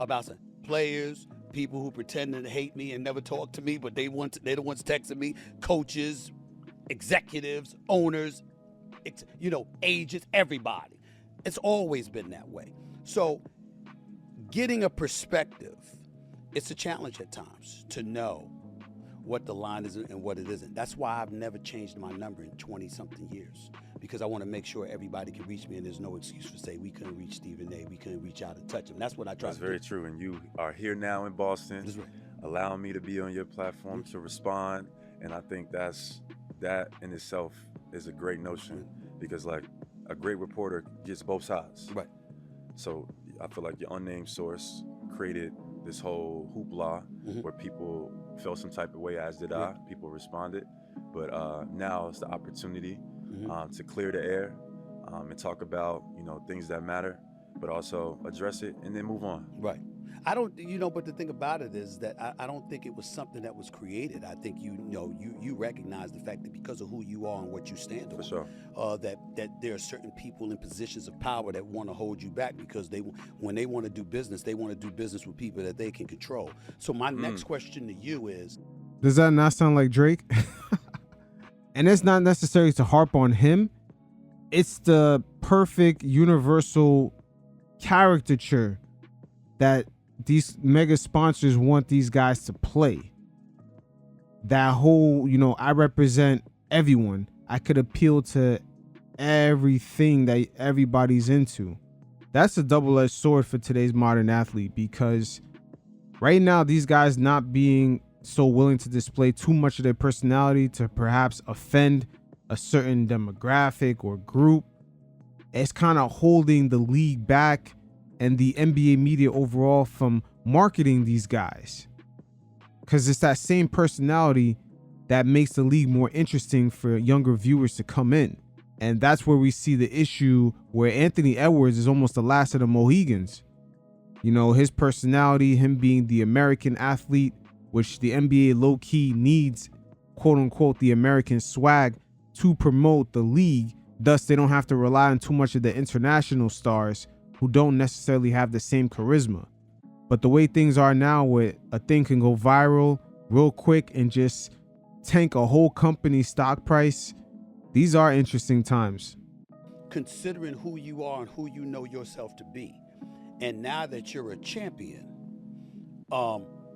about some players, people who pretend to hate me and never talk to me, but they're the ones texting me, coaches, executives, owners, agents, everybody. It's always been that way. So getting a perspective, it's a challenge at times to know what the line is and what it isn't. That's why I've never changed my number in 20-something years, because I want to make sure everybody can reach me and there's no excuse for say we couldn't reach Stephen A, we couldn't reach out and touch him. That's what I try That's to do. very true, and you are here now in Boston, That's right. allowing me to be on your platform to respond, and I think that in itself is a great notion, because like a great reporter gets both sides. Right. So I feel like your unnamed source created this whole hoopla where people felt some type of way, as did I. People responded, but now it's the opportunity to clear the air and talk about things that matter, but also address it and then move on. Right. I don't, but the thing about it is that I don't think it was something that was created. I think you recognize the fact that because of who you are and what you stand on, For sure. that there are certain people in positions of power that want to hold you back because when they want to do business, they want to do business with people that they can control. So my next question to you is, Does that not sound like Drake? And it's not necessary to harp on him. It's the perfect universal caricature that these mega sponsors want these guys to play. That whole, I represent everyone. I could appeal to everything that everybody's into. That's a double-edged sword for today's modern athlete, because right now these guys not being so willing to display too much of their personality to perhaps offend a certain demographic or group, it's kind of holding the league back and the NBA media overall from marketing these guys, because it's that same personality that makes the league more interesting for younger viewers to come in. And that's where we see the issue where Anthony Edwards is almost the last of the Mohegans. His personality, him being the American athlete, which the NBA low-key needs, quote unquote, the American swag to promote the league. Thus, they don't have to rely on too much of the international stars who don't necessarily have the same charisma. But the way things are now, where a thing can go viral real quick and just tank a whole company's stock price, these are interesting times. considering who you are and who you know yourself to be, and now that you're a champion,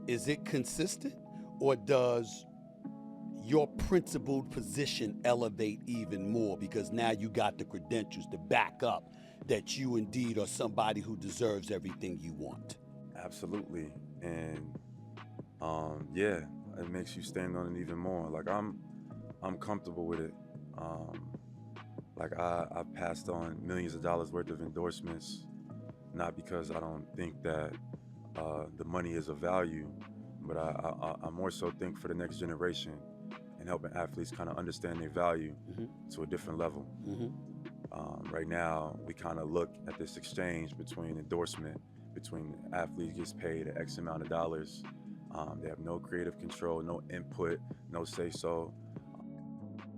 is it consistent, or does your principled position elevate even more because now you got the credentials to back up that you indeed are somebody who deserves everything you want? Absolutely. And yeah, it makes you stand on it even more. Like I'm comfortable with it. Like I passed on millions of dollars worth of endorsements, not because I don't think that the money is of value, but I more so think for the next generation and helping athletes kind of understand their value to a different level. Right now, we kind of look at this exchange between endorsement, between athletes gets paid an X amount of dollars. They have no creative control, no input, no say-so.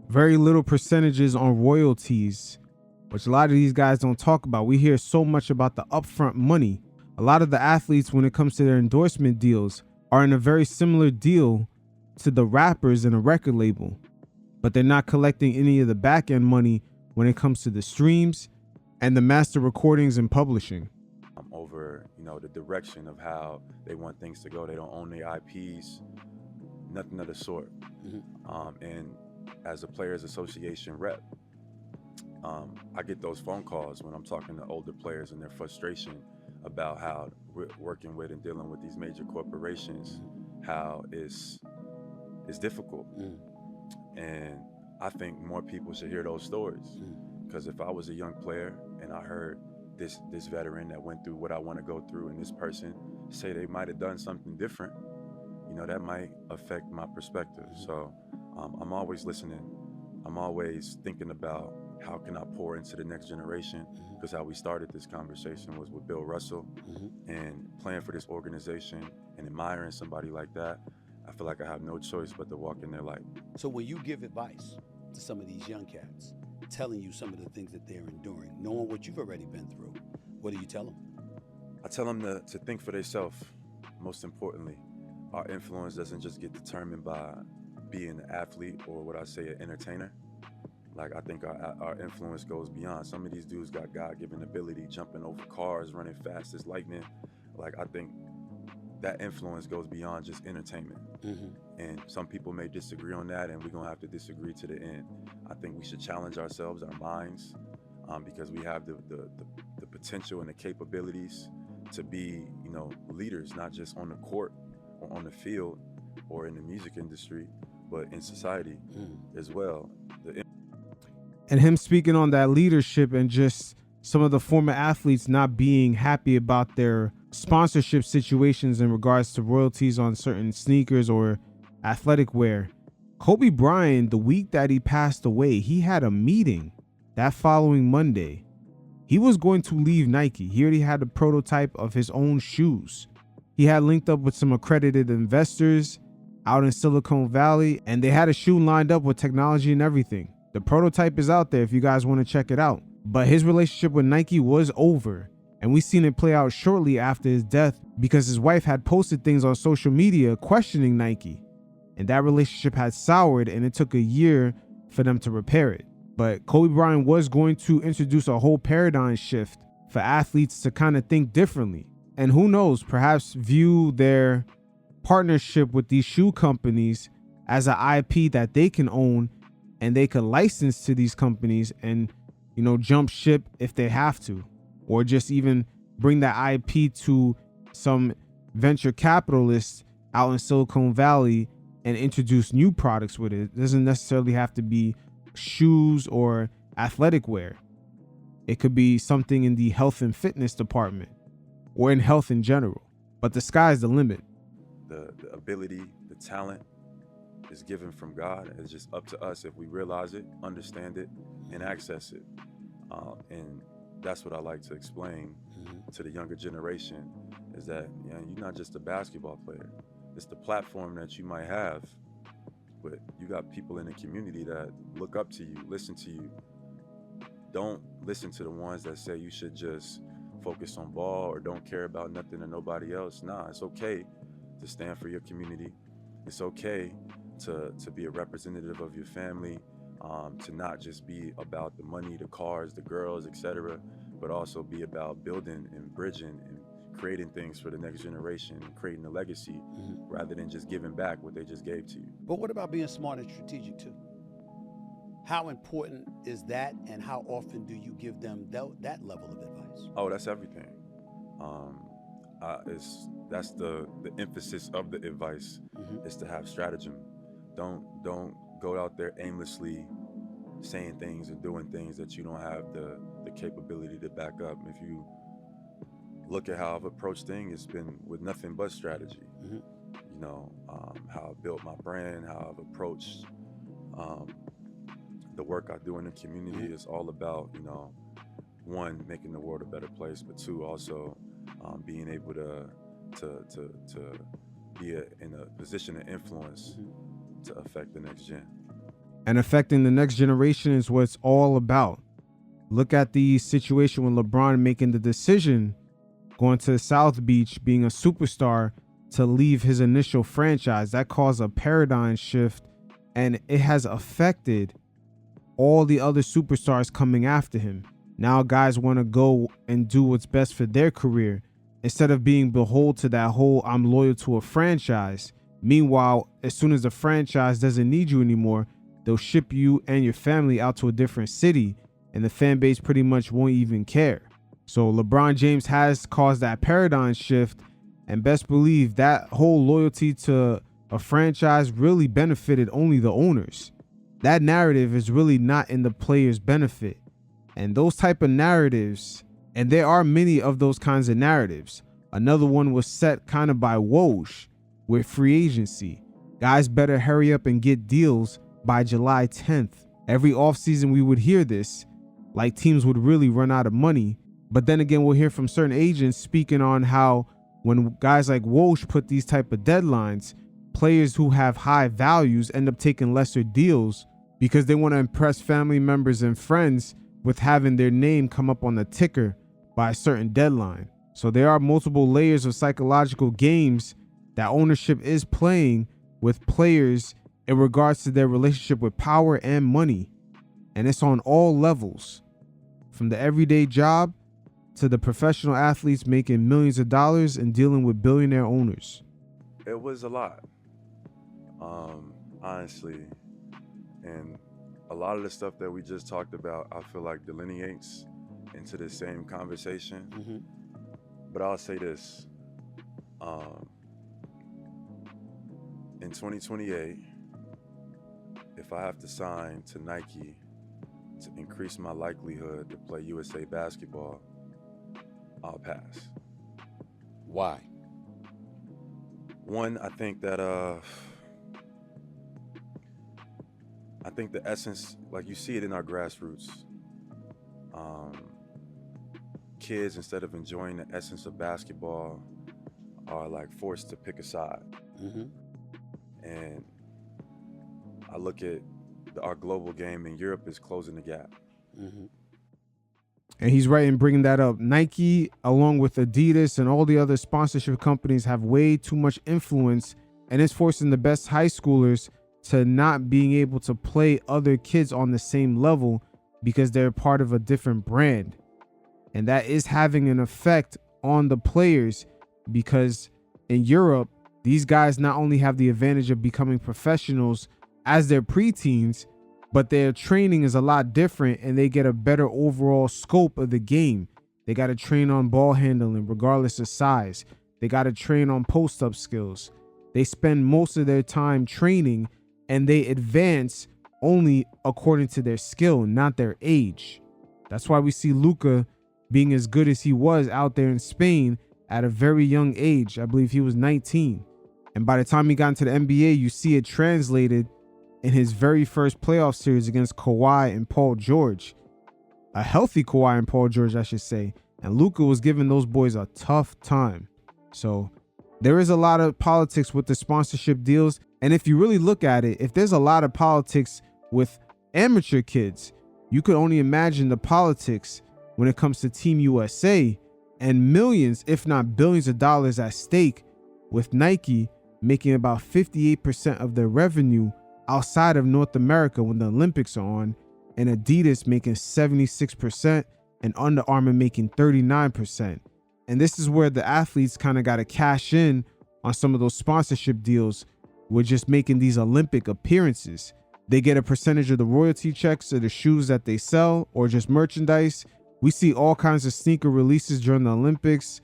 Very little percentages on royalties, which a lot of these guys don't talk about. We hear so much about the upfront money. A lot of the athletes, when it comes to their endorsement deals, are in a very similar deal to the rappers in a record label, but they're not collecting any of the back end money when it comes to the streams and the master recordings and publishing. I'm over, the direction of how they want things to go. They don't own their IPs, nothing of the sort. And as a Players Association rep, I get those phone calls when I'm talking to older players and their frustration about how we're working with and dealing with these major corporations, how it's difficult. And I think more people should hear those stories. Because if I was a young player and I heard this veteran that went through what I want to go through, and this person say they might have done something different, that might affect my perspective. So I'm always listening. I'm always thinking about how can I pour into the next generation, because how we started this conversation was with Bill Russell, and playing for this organization and admiring somebody like that. I feel like I have no choice but to walk in their light. So when you give advice to some of these young cats, telling you some of the things that they're enduring, knowing what you've already been through, what do you tell them? I tell them to think for themselves. Most importantly, our influence doesn't just get determined by being an athlete or what I say, an entertainer. Like, I think our influence goes beyond. Some of these dudes got God-given ability, jumping over cars, running fast as lightning. Like, I think that influence goes beyond just entertainment. And some people may disagree on that, and we're gonna have to disagree to the end. I think we should challenge ourselves, our minds, because we have the potential and the capabilities to be, leaders, not just on the court or on the field or in the music industry, but in society as well. And him speaking on that leadership and just some of the former athletes not being happy about their sponsorship situations in regards to royalties on certain sneakers or athletic wear. Kobe Bryant, the week that he passed away, he had a meeting that following Monday. He was going to leave Nike. He already had a prototype of his own shoes. He had linked up with some accredited investors out in Silicon Valley, and they had a shoe lined up with technology and everything. The prototype is out there if you guys want to check it out. But his relationship with Nike was over, and we seen it play out shortly after his death because his wife had posted things on social media questioning Nike, and that relationship had soured, and it took a year for them to repair it. But Kobe Bryant was going to introduce a whole paradigm shift for athletes to kind of think differently, and who knows, perhaps view their partnership with these shoe companies as an IP that they can own and they could license to these companies and jump ship if they have to, or just even bring that IP to some venture capitalists out in Silicon Valley and introduce new products with it. It doesn't necessarily have to be shoes or athletic wear. It could be something in the health and fitness department or in health in general, but the sky's the limit. The ability, the talent is given from God. It's just up to us if we realize it, understand it, and access it. And that's what I like to explain to the younger generation, is that you're not just a basketball player. It's the platform that you might have, but you got people in the community that look up to you, listen to you. Don't listen to the ones that say you should just focus on ball or don't care about nothing or nobody else. Nah, it's okay to stand for your community. It's okay to be a representative of your family, to not just be about the money, the cars, the girls, etc., but also be about building and bridging and creating things for the next generation and creating a legacy rather than just giving back what they just gave to you. But what about being smart and strategic too? How important is that, and how often do you give them that level of advice? Oh, that's everything. That's the emphasis of the advice is to have stratagem. Don't go out there aimlessly saying things and doing things that you don't have the capability to back up. If you look at how I've approached things, it's been with nothing but strategy. How I built my brand, how I've approached the work I do in the community is all about, one, making the world a better place, but two, also being able to be in a position of influence to affect the next gen. And affecting the next generation is what it's all about. Look at the situation with LeBron making the decision, going to South Beach, being a superstar, to leave his initial franchise. That caused a paradigm shift, and it has affected all the other superstars coming after him. Now guys want to go and do what's best for their career. instead of being beholden to that whole I'm loyal to a franchise. Meanwhile, as soon as the franchise doesn't need you anymore, they'll ship you and your family out to a different city, and the fan base pretty much won't even care. So LeBron James has caused that paradigm shift, and best believe that whole loyalty to a franchise really benefited only the owners. That narrative is really not in the players' benefit. And those type of narratives, and there are many of those kinds of narratives. Another one was set kind of by Woj with free agency. Guys better hurry up and get deals by July 10th. Every offseason we would hear this, like teams would really run out of money. But then again, we'll hear from certain agents speaking on how when guys like Woj put these type of deadlines, players who have high values end up taking lesser deals because they want to impress family members and friends with having their name come up on the ticker by a certain deadline. So there are multiple layers of psychological games that ownership is playing with players in regards to their relationship with power and money. And it's on all levels, from the everyday job to the professional athletes making millions of dollars and dealing with billionaire owners. It was a lot, honestly. And a lot of the stuff that we just talked about, I feel like delineates into the same conversation. Mm-hmm. But I'll say this. In 2028, if I have to sign to Nike to increase my likelihood to play USA basketball, I'll pass. Why? One, I think that the essence, like you see it in our grassroots, kids, instead of enjoying the essence of basketball, are like forced to pick a side. Mm-hmm. And I look at our global game, and Europe is closing the gap. Mm-hmm. And he's right in bringing that up. Nike, along with Adidas and all the other sponsorship companies, have way too much influence, and it's forcing the best high schoolers to not being able to play other kids on the same level because they're part of a different brand. And that is having an effect on the players, because in Europe, these guys not only have the advantage of becoming professionals as their preteens, but their training is a lot different and they get a better overall scope of the game. They got to train on ball handling regardless of size. They got to train on post-up skills. They spend most of their time training, and they advance only according to their skill, not their age. That's why we see Luka being as good as he was out there in Spain at a very young age. I believe he was 19. And by the time he got into the NBA, you see it translated in his very first playoff series against Kawhi and Paul George. A healthy Kawhi and Paul George, I should say. And Luka was giving those boys a tough time. So there is a lot of politics with the sponsorship deals. And if you really look at it, if there's a lot of politics with amateur kids, you could only imagine the politics when it comes to Team USA, and millions, if not billions of dollars at stake, with Nike making about 58% of their revenue outside of North America when the Olympics are on, and Adidas making 76% and Under Armour making 39%. And this is where the athletes kind of got to cash in on some of those sponsorship deals with just making these Olympic appearances. They get a percentage of the royalty checks of the shoes that they sell or just merchandise. We see all kinds of sneaker releases during the Olympics,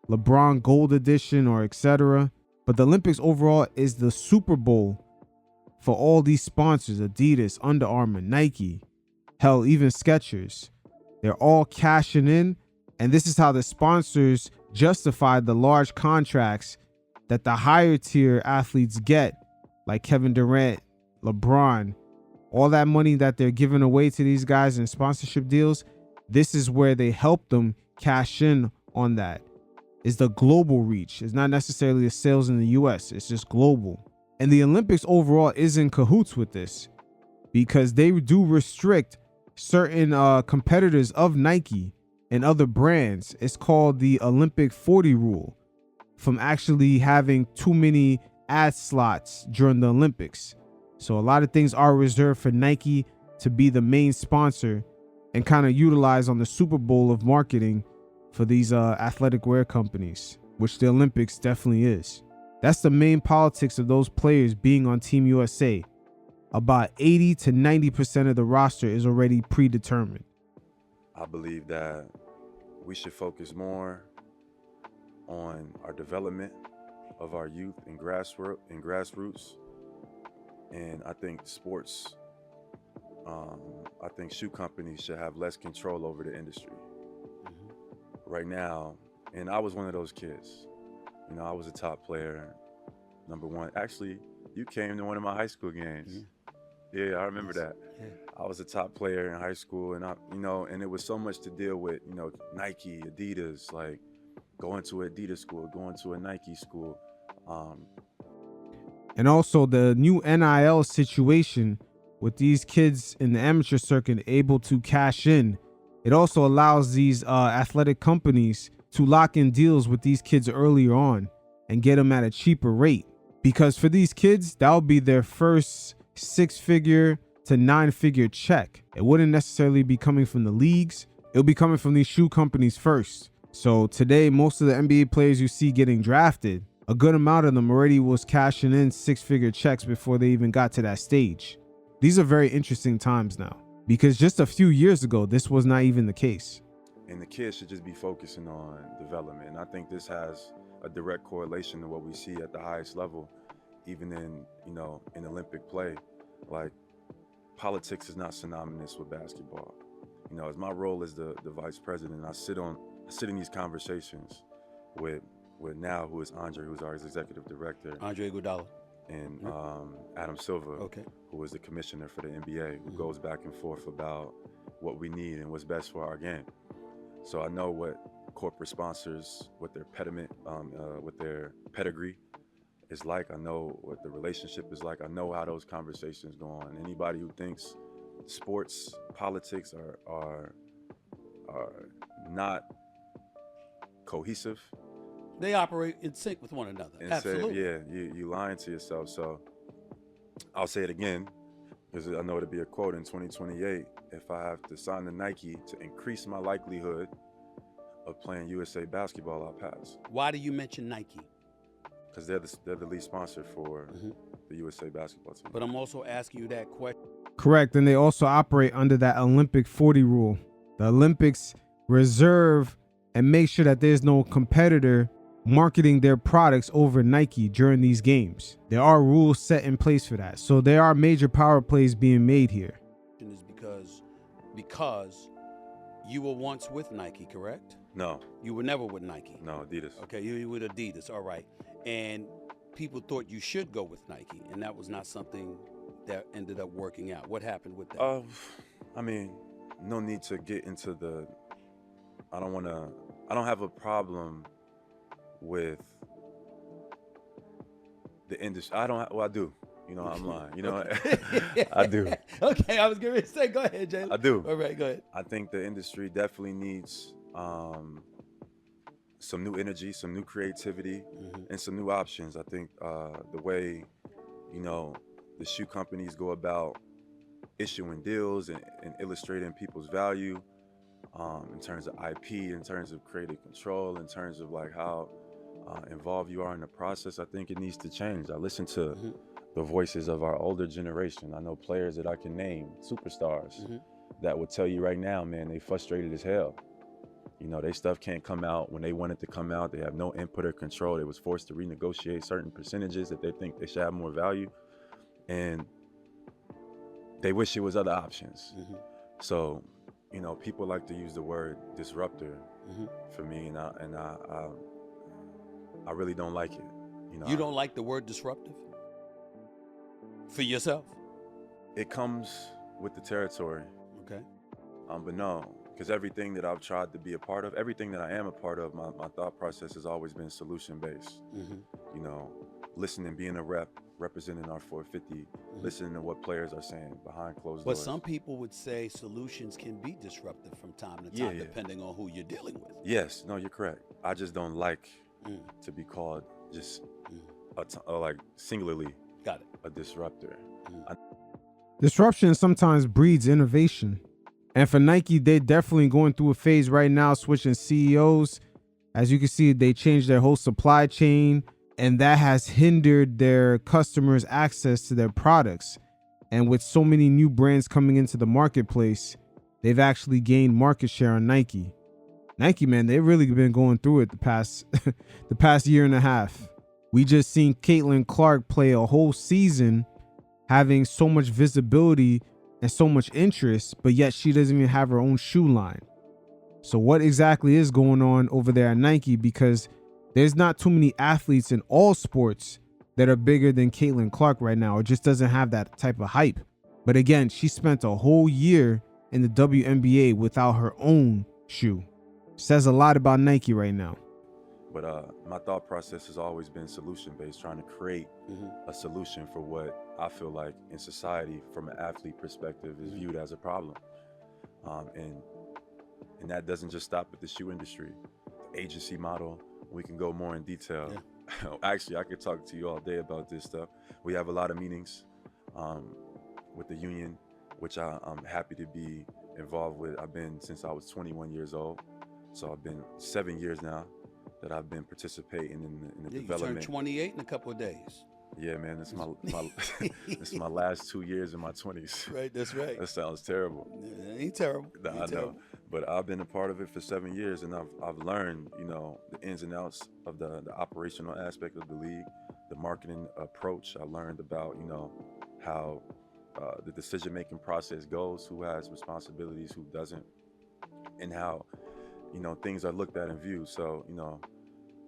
LeBron Gold Edition or etc. But the Olympics overall is the Super Bowl for all these sponsors: Adidas, Under Armour, Nike, hell, even Skechers. They're all cashing in, and this is how the sponsors justify the large contracts that the higher tier athletes get, like Kevin Durant, LeBron. All that money that they're giving away to these guys in sponsorship deals, this is where they help them cash in on that. Is the global reach. It's not necessarily the sales in the US, it's just global. And the Olympics overall is in cahoots with this, because they do restrict certain competitors of Nike and other brands. It's called the Olympic 40 rule, from actually having too many ad slots during the Olympics. So a lot of things are reserved for Nike to be the main sponsor and kind of utilize on the Super Bowl of marketing for these athletic wear companies, which the Olympics definitely is. That's the main politics of those players being on Team USA. About 80 to 90% of the roster is already predetermined. I believe that we should focus more on our development of our youth and grassroots. And I think sports, I think shoe companies should have less control over the industry. Right now, and I was one of those kids. You know, I was a top player, number one. Actually, you came to one of my high school games. Yeah, I remember that. Yeah. I was a top player in high school, and and it was so much to deal with. You know, Nike, Adidas, like going to an Adidas school, going to a Nike school. And also the new NIL situation with these kids in the amateur circuit able to cash in. It also allows these athletic companies to lock in deals with these kids earlier on and get them at a cheaper rate. Because for these kids, that'll be their first 6-figure to 9-figure check. It wouldn't necessarily be coming from the leagues. It'll be coming from these shoe companies first. So today, most of the NBA players you see getting drafted, a good amount of them already was cashing in 6-figure checks before they even got to that stage. These are very interesting times now, because just a few years ago, this was not even the case. And the kids should just be focusing on development. And I think this has a direct correlation to what we see at the highest level, even in, in Olympic play. Like, politics is not synonymous with basketball. As my role as the vice president, I sit in these conversations with now who is Andre, who's our executive director. Andre Iguodala. And Adam Silver, who is the commissioner for the NBA, who goes back and forth about what we need and what's best for our game. So I know what corporate sponsors, what their pedigree is like. I know what the relationship is like. I know how those conversations go on. Anybody who thinks sports, politics are not cohesive, they operate in sync with one another. Absolutely. You lying to yourself. So I'll say it again, because I know it'll be a quote in 2028. If I have to sign to Nike to increase my likelihood of playing USA basketball, I'll pass. Why do you mention Nike? Because they're the lead sponsor for the USA basketball team. But I'm also asking you that question. Correct. And they also operate under that Olympic 40 rule. The Olympics reserve and make sure that there's no competitor marketing their products over Nike during these games. There are rules set in place for that. So there are major power plays being made here. Is because you were once with Nike, correct? No. You were never with Nike? No, Adidas. Okay, you were with Adidas, all right. And people thought you should go with Nike, and that was not something that ended up working out. What happened with that? I mean, no need to get into I don't have a problem with the industry. I do. I'm lying. I do. Okay, I was going to say, go ahead, Jaylen. I do. All right, go ahead. I think the industry definitely needs some new energy, some new creativity, and some new options. I think the way, the shoe companies go about issuing deals and illustrating people's value in terms of IP, in terms of creative control, in terms of like how involved you are in the process, I think it needs to change. I listen to the voices of our older generation. I know players that I can name, superstars, that would tell you right now, man, they frustrated as hell. Their stuff can't come out when they want it to come out. They have no input or control. They was forced to renegotiate certain percentages that they think they should have more value. And they wish it was other options. So, people like to use the word disruptor for me, and I really don't like it. You don't like the word disruptive? For yourself? It comes with the territory. Okay. But no, because everything that I've tried to be a part of, everything that I am a part of, my thought process has always been solution-based. Listening, being a representing our 450, listening to what players are saying behind closed doors. But some people would say solutions can be disruptive from time to time, depending on who you're dealing with. Yes, no, you're correct. I just don't like to be called just like singularly Got it. A disruptor. Disruption sometimes breeds innovation. And for Nike, they're definitely going through a phase right now, switching CEOs. As you can see, they changed their whole supply chain, and that has hindered their customers' access to their products. And with so many new brands coming into the marketplace, they've actually gained market share on Nike. Nike, man, they've really been going through it the past year and a half. We just seen Caitlin Clark play a whole season having so much visibility and so much interest, but yet she doesn't even have her own shoe line. So what exactly is going on over there at Nike? Because there's not too many athletes in all sports that are bigger than Caitlin Clark right now. It just doesn't have that type of hype. But again, she spent a whole year in the WNBA without her own shoe. Says a lot about Nike right now. But my thought process has always been solution-based, trying to create a solution for what I feel like in society, from an athlete perspective, is viewed as a problem. And that doesn't just stop at the shoe industry. The agency model, we can go more in detail. Yeah. Actually, I could talk to you all day about this stuff. We have a lot of meetings with the union, which I'm happy to be involved with. I've been since I was 21 years old. So I've been 7 years now that I've been participating in the development. You turned 28 in a couple of days. Yeah, man, this is my last 2 years in my 20s. Right, that's right. That sounds terrible. It ain't terrible. Nah, I know, but I've been a part of it for 7 years, and I've learned, the ins and outs of the operational aspect of the league, the marketing approach. I learned about, how the decision-making process goes, who has responsibilities, who doesn't, and how things are looked at and viewed. So,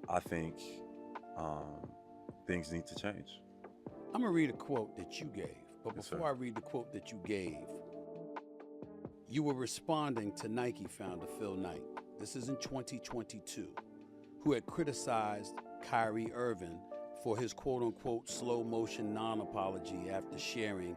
I think things need to change. I'm gonna read a quote that you gave, but Yes, before I read the quote that you gave, you were responding to Nike founder Phil Knight. This is in 2022, who had criticized Kyrie Irving for his quote-unquote slow motion non-apology after sharing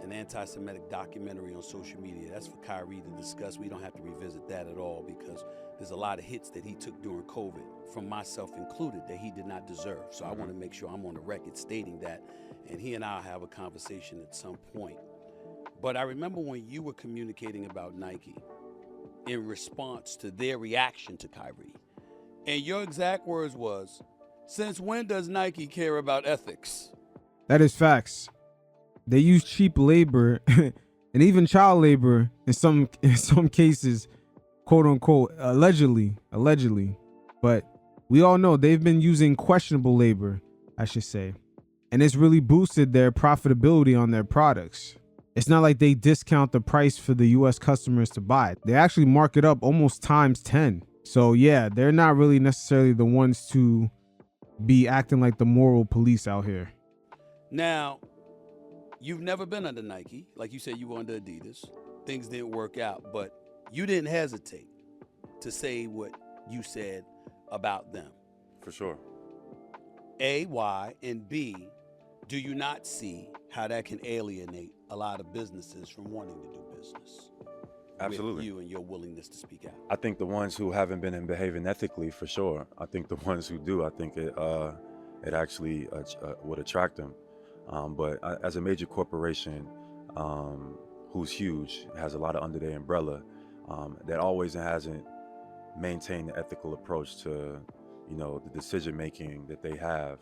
an anti-Semitic documentary on social media. That's for Kyrie to discuss. We don't have to revisit that at all, because there's a lot of hits that he took during COVID, from myself included, that he did not deserve. So I want to make sure I'm on the record stating that, and he and I'll have a conversation at some point. But I remember when you were communicating about Nike in response to their reaction to Kyrie, and your exact words was, "Since when does Nike care about ethics?" That is facts. They use cheap labor and even child labor in some cases, quote unquote, allegedly. But we all know they've been using questionable labor, I should say. And it's really boosted their profitability on their products. It's not like they discount the price for the US customers to buy it. They actually mark it up almost times 10. So yeah, they're not really necessarily the ones to be acting like the moral police out here. Now, you've never been under Nike. Like you said, you were under Adidas. Things didn't work out, but you didn't hesitate to say what you said about them. For sure. A, why? And B, do you not see how that can alienate a lot of businesses from wanting to do business? Absolutely. With you and your willingness to speak out. I think the ones who haven't been behaving ethically, for sure. I think the ones who do, I think it actually would attract them. But as a major corporation who's huge, has a lot of under their umbrella, that always hasn't maintained the ethical approach to, the decision making that they have,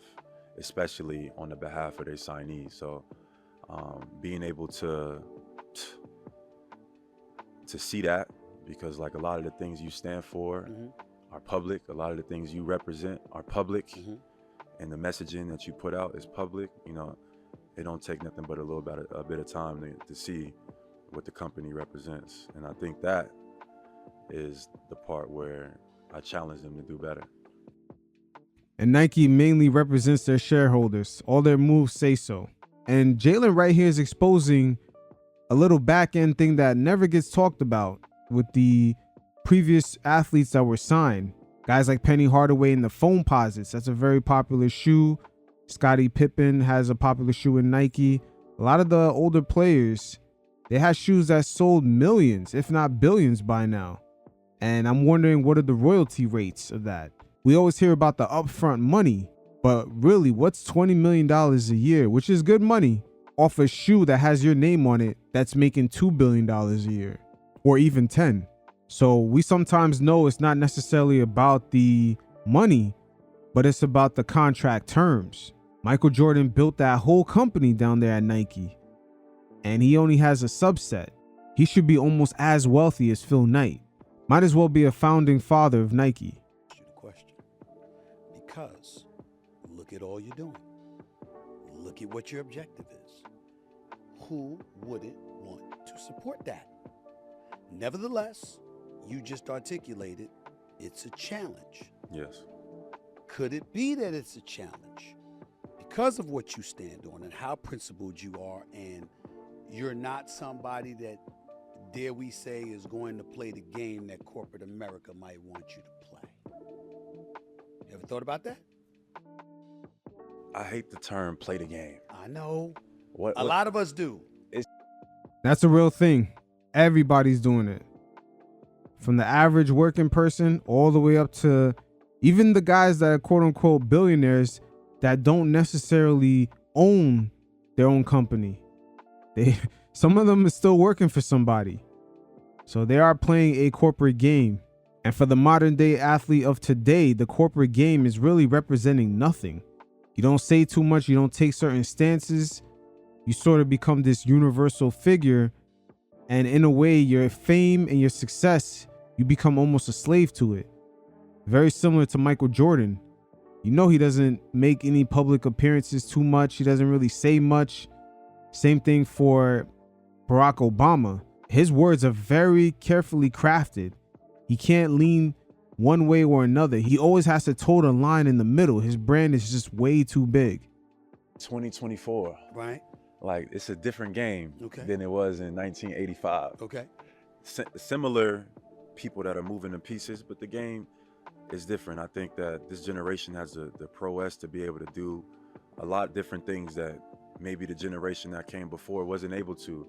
especially on the behalf of their signees. So being able to see that, because like a lot of the things you stand for are public, a lot of the things you represent are public, and the messaging that you put out is public. It don't take nothing but a bit of time to see what the company represents. And I think that is the part where I challenge them to do better. And Nike mainly represents their shareholders. All their moves say so. And Jaylen right here is exposing a little back end thing that never gets talked about with the previous athletes that were signed. Guys like Penny Hardaway and the Foam Posits. That's a very popular shoe. Scottie Pippen has a popular shoe in Nike. A lot of the older players, they had shoes that sold millions, if not billions by now. And I'm wondering, what are the royalty rates of that? We always hear about the upfront money, but really, what's $20 million a year, which is good money, off a shoe that has your name on it that's making $2 billion a year? or even 10. So we sometimes know it's not necessarily about the money, but it's about the contract terms. Michael Jordan built that whole company down there at Nike, and he only has a subset. He should be almost as wealthy as Phil Knight. Might as well be a founding father of Nike. Question. Because look at all you're doing. Look at what your objective is. Who wouldn't want to support that? Nevertheless, you just articulated it's a challenge. Yes. Could it be that it's a challenge because of what you stand on and how principled you are, and you're not somebody that, dare we say, is going to play the game that corporate America might want you to play? You ever thought about that? I hate the term "play the game." I know. What a lot of us do. That's a real thing. Everybody's doing it. From the average working person all the way up to even the guys that are quote unquote billionaires that don't necessarily own their own company. Some of them are still working for somebody. So they are playing a corporate game. And for the modern day athlete of today, the corporate game is really representing nothing. You don't say too much. You don't take certain stances. You sort of become this universal figure. And in a way, your fame and your success, you become almost a slave to it. Very similar to Michael Jordan. You know, he doesn't make any public appearances too much. He doesn't really say much. Same thing for Barack Obama. His words are very carefully crafted. He can't lean one way or another. He always has to toe the line in the middle. His brand is just way too big. 2024. Right. Like, it's a different game Okay. than it was in 1985. Okay. Similar people that are moving in pieces, but the game is different. I think that this generation has the prowess to be able to do a lot of different things that maybe the generation that came before wasn't able to.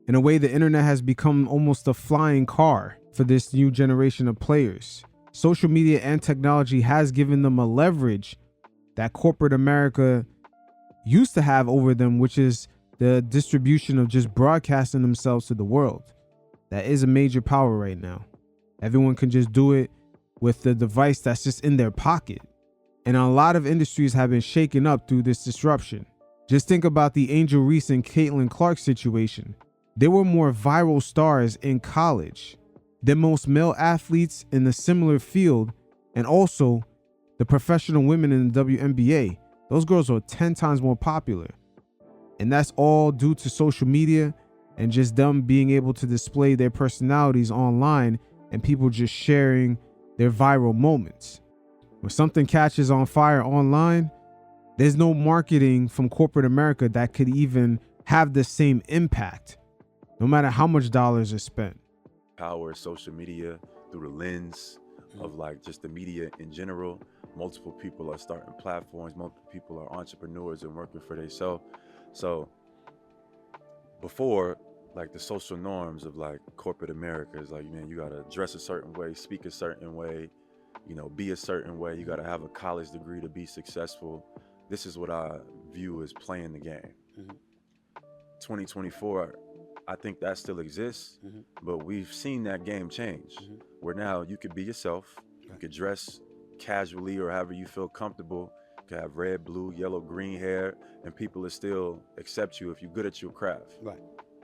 In a way, the internet has become almost a flying car for this new generation of players. Social media and technology has given them a leverage that corporate America used to have over them, which is the distribution of just broadcasting themselves to the world. That is a major power right now. Everyone can just do it with the device that's just in their pocket. And a lot of industries have been shaken up through this disruption. Just think about the Angel Reese and Caitlin Clark situation. They were more viral stars in college than most male athletes in the similar field, and also the professional women in the WNBA. Those girls are 10 times more popular. And that's all due to social media and just them being able to display their personalities online and people just sharing their viral moments. When something catches on fire online, there's no marketing from corporate America that could even have the same impact, no matter how much dollars are spent. Power of social media through the lens of like just the media in general. Multiple people are starting platforms. Multiple people are entrepreneurs and working for themselves. So before, like the social norms of like corporate America is like, man, you gotta dress a certain way, speak a certain way, you know, be a certain way. You gotta have a college degree to be successful. This is what I view as playing the game. 2024, I think that still exists, but we've seen that game change. Where now you could be yourself, you could dress casually or however you feel comfortable. You could have red, blue, yellow, green hair, and people will still accept you if you're good at your craft. Right.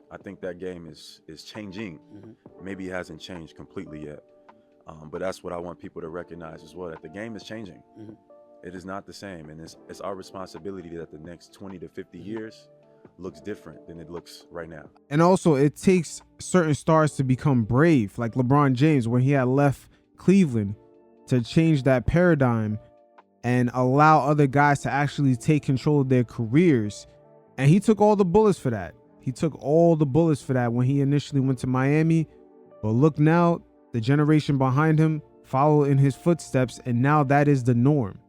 I think that game is changing. Maybe it hasn't changed completely yet, but that's what I want people to recognize as well, that the game is changing. It is not the same, and it's our responsibility that the next 20 to 50 years looks different than it looks right now. And also, it takes certain stars to become brave, like LeBron James, when he had left Cleveland, to change that paradigm and allow other guys to actually take control of their careers. And he took all the bullets for that. He took all the bullets for that when he initially went to Miami. But look now, the generation behind him follow in his footsteps, and now that is the norm.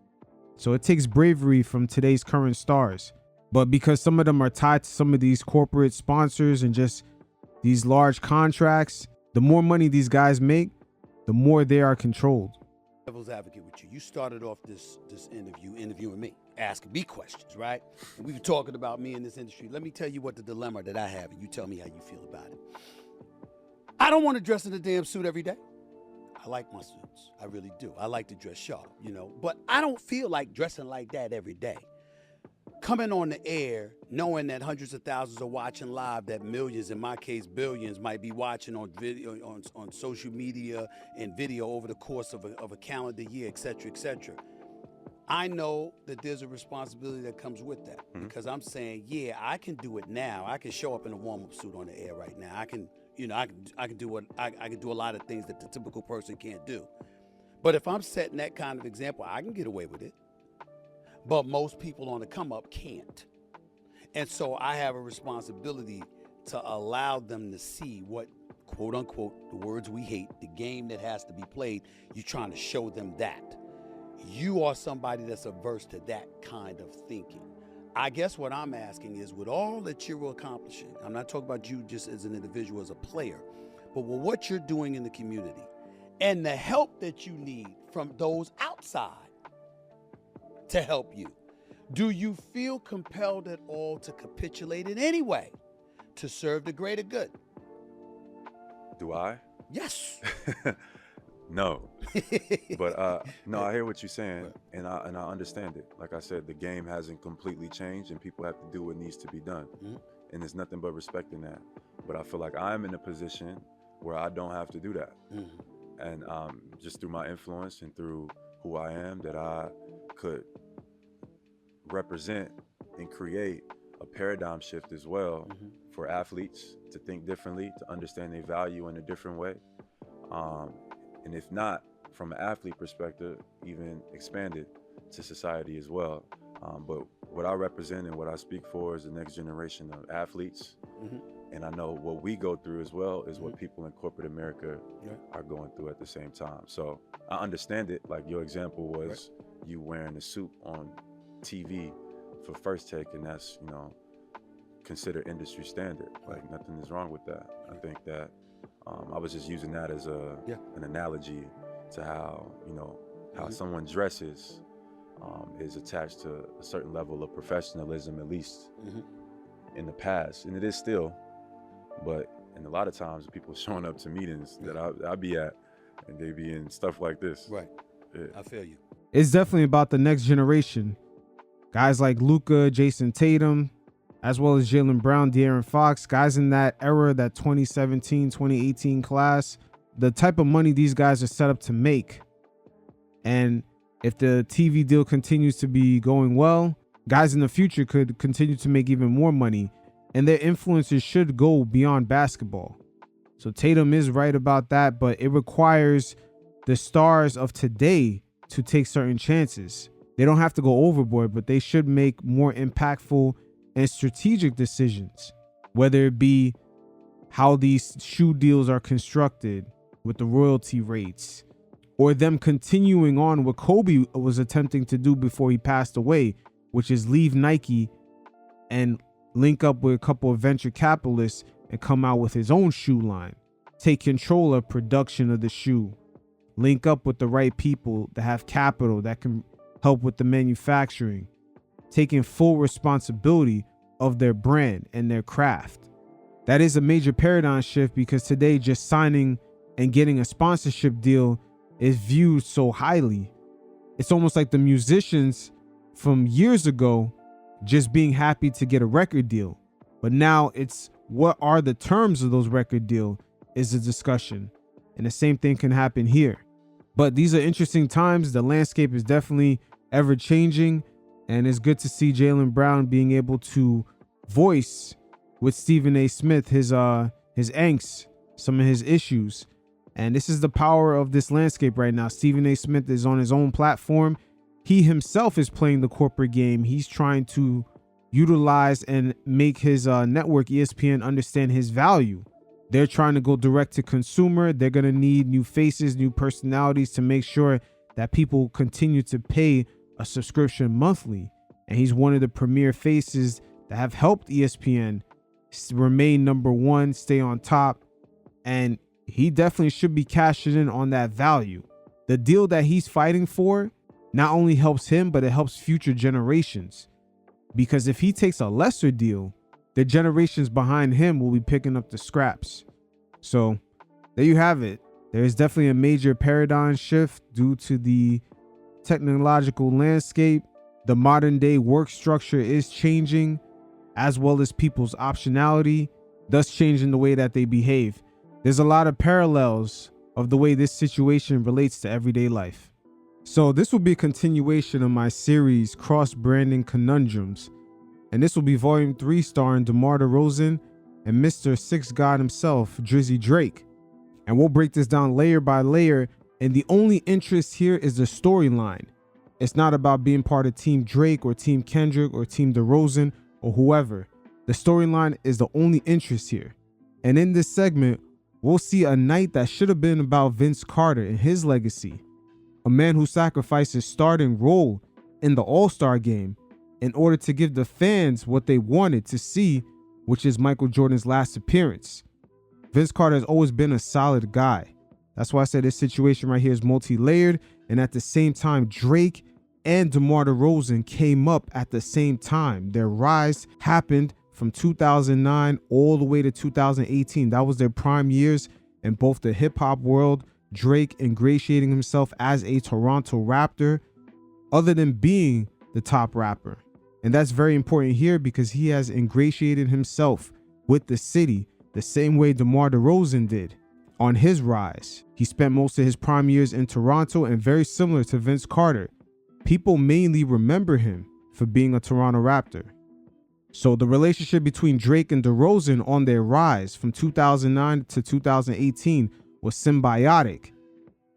So it takes bravery from today's current stars. But because some of them are tied to some of these corporate sponsors and just these large contracts, the more money these guys make, the more they are controlled. Devil's advocate with you. You started off this interview interviewing me, asking me questions, right? And we were talking about me in this industry. Let me tell you what the dilemma that I have, and you tell me how you feel about it. I don't want to dress in a damn suit every day. I like my suits. I really do. I like to dress sharp, but I don't feel like dressing like that every day. Coming on the air, knowing that hundreds of thousands are watching live, that millions, in my case, billions, might be watching on video, on social media and video over the course of a calendar year, et cetera, et cetera. I know that there's a responsibility that comes with that because I'm saying, yeah, I can do it now. I can show up in a warm-up suit on the air right now. I can do I can do a lot of things that the typical person can't do. But if I'm setting that kind of example, I can get away with it. But most people on the come up can't. And so I have a responsibility to allow them to see what, quote unquote, the words we hate, the game that has to be played. You're trying to show them that. You are somebody that's averse to that kind of thinking. I guess what I'm asking is, with all that you're accomplishing, I'm not talking about you just as an individual, as a player, but with what you're doing in the community and the help that you need from those outside to help you, do you feel compelled at all to capitulate in any way to serve the greater good? Do I? Yes. No. But no, I hear what you're saying, and I understand it. Like I said, the game hasn't completely changed, and people have to do what needs to be done. And there's nothing but respecting that. But I feel like I'm in a position where I don't have to do that. And just through my influence and through who I am, that I could represent and create a paradigm shift as well for athletes to think differently, to understand their value in a different way. And if not, from an athlete perspective, even expanded to society as well. But what I represent and what I speak for is the next generation of athletes. And I know what we go through as well is what people in corporate America are going through at the same time. So I understand it. Like your example was you wearing a suit on TV for First Take, and that's, considered industry standard. Like nothing is wrong with that. I think that I was just using that as an analogy to how, how someone dresses is attached to a certain level of professionalism, at least in the past. And it is still, but in a lot of times people showing up to meetings that I be at, and they be in stuff like this. Right. Yeah. I feel you. It's definitely about the next generation. Guys like Luka, Jason Tatum, as well as Jaylen Brown, De'Aaron Fox, guys in that era, that 2017, 2018 class, the type of money these guys are set up to make. And if the TV deal continues to be going well, guys in the future could continue to make even more money, and their influences should go beyond basketball. So Tatum is right about that, but it requires the stars of today to take certain chances. They don't have to go overboard, but they should make more impactful and strategic decisions, whether it be how these shoe deals are constructed with the royalty rates, or them continuing on what Kobe was attempting to do before he passed away, which is leave Nike and link up with a couple of venture capitalists and come out with his own shoe line, take control of production of the shoe, link up with the right people that have capital that can help with the manufacturing, taking full responsibility of their brand and their craft. That is a major paradigm shift, because today just signing and getting a sponsorship deal is viewed so highly. It's almost like the musicians from years ago just being happy to get a record deal. But now it's what are the terms of those record deal is a discussion. And the same thing can happen here. But these are interesting times. The landscape is definitely ever changing. And it's good to see Jaylen Brown being able to voice with Stephen A. Smith his angst, some of his issues. And this is the power of this landscape right now. Stephen A. Smith is on his own platform. He himself is playing the corporate game. He's trying to utilize and make his network, ESPN, understand his value. They're trying to go direct to consumer. They're going to need new faces, new personalities to make sure that people continue to pay a subscription monthly. And he's one of the premier faces that have helped ESPN remain number one, stay on top. And he definitely should be cashing in on that value. The deal that he's fighting for not only helps him, but it helps future generations. Because if he takes a lesser deal, the generations behind him will be picking up the scraps. So there you have it. There is definitely a major paradigm shift due to the technological landscape. The modern day work structure is changing, as well as people's optionality, thus changing the way that they behave. There's a lot of parallels of the way this situation relates to everyday life. So this will be a continuation of my series, Crossbranding Conundrums. And this will be volume 3 starring DeMar DeRozan and Mr. Six God himself, Drizzy Drake. And we'll break this down layer by layer. And the only interest here is the storyline. It's not about being part of Team Drake or Team Kendrick or Team DeRozan or whoever. The storyline is the only interest here. And in this segment, we'll see a night that should have been about Vince Carter and his legacy. A man who sacrificed his starting role in the All-Star game in order to give the fans what they wanted to see, which is Michael Jordan's last appearance. Vince Carter has always been a solid guy. That's why I said this situation right here is multi-layered. And at the same time, Drake and DeMar DeRozan came up at the same time. Their rise happened from 2009 all the way to 2018. That was their prime years in both the hip-hop world. Drake ingratiating himself as a Toronto Raptor, other than being the top rapper. And that's very important here because he has ingratiated himself with the city the same way DeMar DeRozan did on his rise. He spent most of his prime years in Toronto, and very similar to Vince Carter, people mainly remember him for being a Toronto Raptor. So the relationship between Drake and DeRozan on their rise from 2009 to 2018 was symbiotic,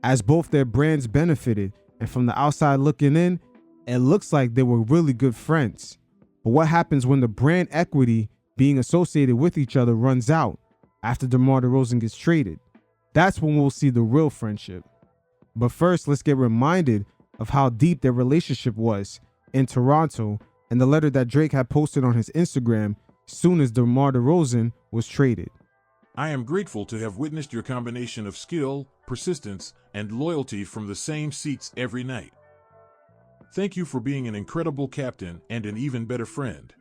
as both their brands benefited, and from the outside looking in, it looks like they were really good friends. But what happens when the brand equity being associated with each other runs out after DeMar DeRozan gets traded? That's when we'll see the real friendship. But first, let's get reminded of how deep their relationship was in Toronto and the letter that Drake had posted on his Instagram soon as DeMar DeRozan was traded. I am grateful to have witnessed your combination of skill, persistence, and loyalty from the same seats every night. Thank you for being an incredible captain and an even better friend.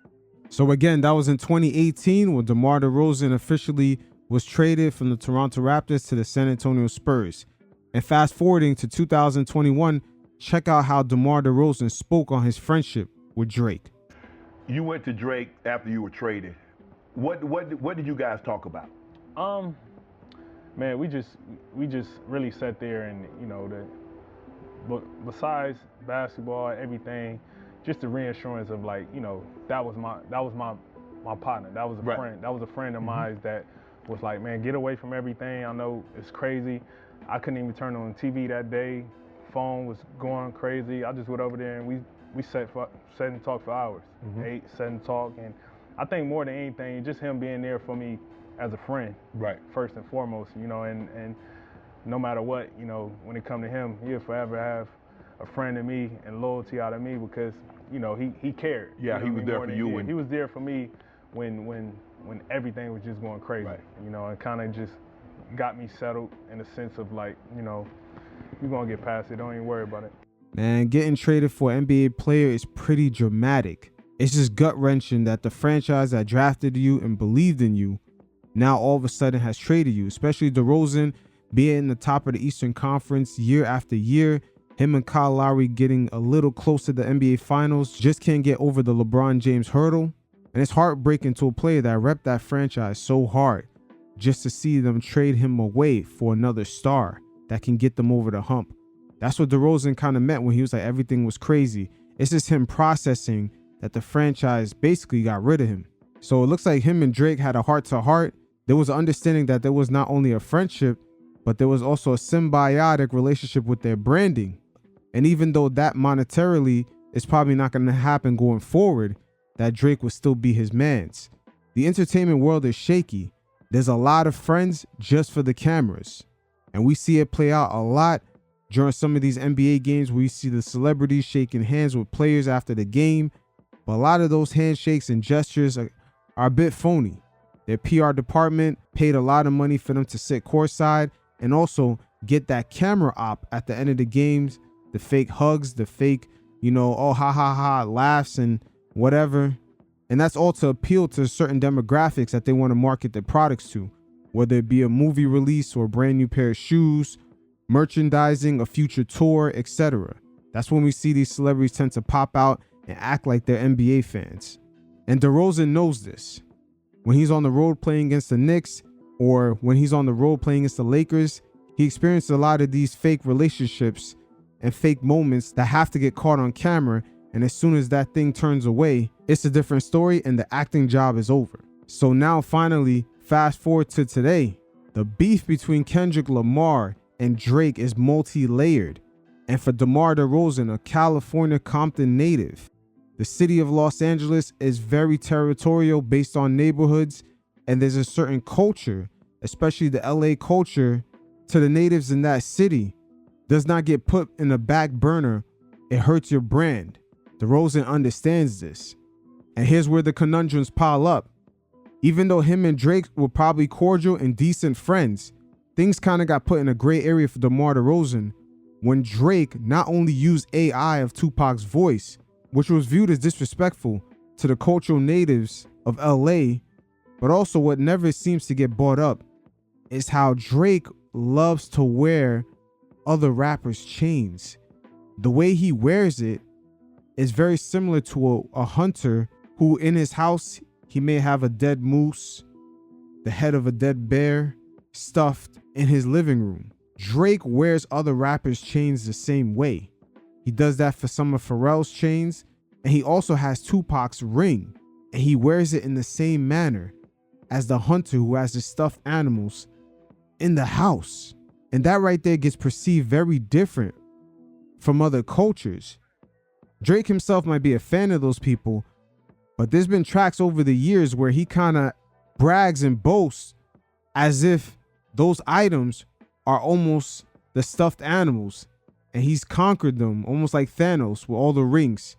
So again, that was in 2018 when DeMar DeRozan officially was traded from the Toronto Raptors to the San Antonio Spurs. And fast forwarding to 2021, check out how DeMar DeRozan spoke on his friendship with Drake. You went to Drake after you were traded. What did you guys talk about? Man, we just really sat there and, you know, but besides basketball, everything, just the reassurance of, like, you know, that was my partner. That was a friend. That was a friend of mine that was like, man, get away from everything. I know it's crazy. I couldn't even turn on TV that day. Phone was going crazy. I just went over there and we sat and talked for hours. Ate, sat and talked, and I think more than anything, just him being there for me as a friend, first and foremost, you know, and no matter what, you know, when it come to him, he'll forever have a friend in me and loyalty out of me because, you know, he cared. Yeah, you know, he was there for you. He was there for me when everything was just going crazy, you know, and kind of just got me settled in a sense of, like, you know, you're going to get past it. Don't even worry about it. Man, getting traded for an NBA player is pretty dramatic. It's just gut-wrenching that the franchise that drafted you and believed in you now all of a sudden has traded you, especially DeRozan being in the top of the Eastern Conference year after year. Him and Kyle Lowry getting a little close to the NBA Finals, just can't get over the LeBron James hurdle. And it's heartbreaking to a player that repped that franchise so hard just to see them trade him away for another star that can get them over the hump. That's what DeRozan kind of meant when he was like, everything was crazy. It's just him processing that the franchise basically got rid of him. So it looks like him and Drake had a heart-to-heart. There was an understanding that there was not only a friendship, but there was also a symbiotic relationship with their branding. And even though that monetarily is probably not going to happen going forward, that Drake will still be his mans. The entertainment world is shaky. There's a lot of friends just for the cameras. And we see it play out a lot during some of these NBA games where you see the celebrities shaking hands with players after the game. But a lot of those handshakes and gestures are a bit phony. Their PR department paid a lot of money for them to sit courtside and also get that camera op at the end of the games, the fake hugs, the fake, you know, oh, ha, ha, ha, laughs and whatever. And that's all to appeal to certain demographics that they want to market their products to. whether it be a movie release or a brand new pair of shoes, merchandising, a future tour, etc. That's when we see these celebrities tend to pop out and act like they're NBA fans. And DeRozan knows this. When he's on the road playing against the Knicks, or when he's on the road playing against the Lakers, he experienced a lot of these fake relationships and fake moments that have to get caught on camera. And as soon as that thing turns away, it's a different story and the acting job is over. So now finally, fast forward to today, the beef between Kendrick Lamar and Drake is multi-layered. And for DeMar DeRozan, a California Compton native, the city of Los Angeles is very territorial based on neighborhoods, and there's a certain culture, especially the LA culture, to the natives in that city does not get put in the back burner. It hurts your brand. DeRozan understands this. And here's where the conundrums pile up. Even though him and Drake were probably cordial and decent friends, things kind of got put in a gray area for DeMar DeRozan when Drake not only used AI of Tupac's voice, which was viewed as disrespectful to the cultural natives of LA, but also what never seems to get brought up is how Drake loves to wear other rappers' chains. The way he wears it is very similar to a hunter who in his house, he may have a dead moose, the head of a dead bear, stuffed in his living room. Drake wears other rappers' chains the same way. He does that for some of Pharrell's chains, and he also has Tupac's ring, and he wears it in the same manner as the hunter who has the stuffed animals in the house. And that right there gets perceived very different from other cultures. Drake himself might be a fan of those people, but there's been tracks over the years where he kind of brags and boasts as if those items are almost the stuffed animals and he's conquered them almost like Thanos with all the rings,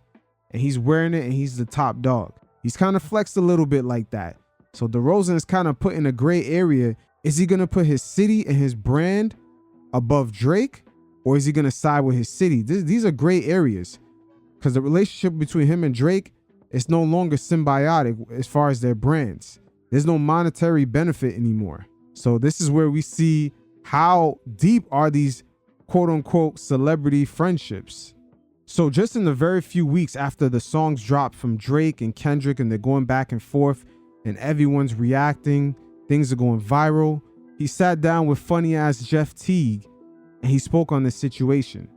and he's wearing it and he's the top dog. He's kind of flexed a little bit like that. So DeRozan is kind of put in a gray area. Is he going to put his city and his brand above Drake, or is he going to side with his city? These are gray areas because the relationship between him and Drake is no longer symbiotic as far as their brands. There's no monetary benefit anymore. So this is where we see how deep are these quote unquote celebrity friendships. So just in the very few weeks after the songs dropped from Drake and Kendrick and they're going back and forth and everyone's reacting, things are going viral, he sat down with funny ass Jeff Teague and he spoke on the situation.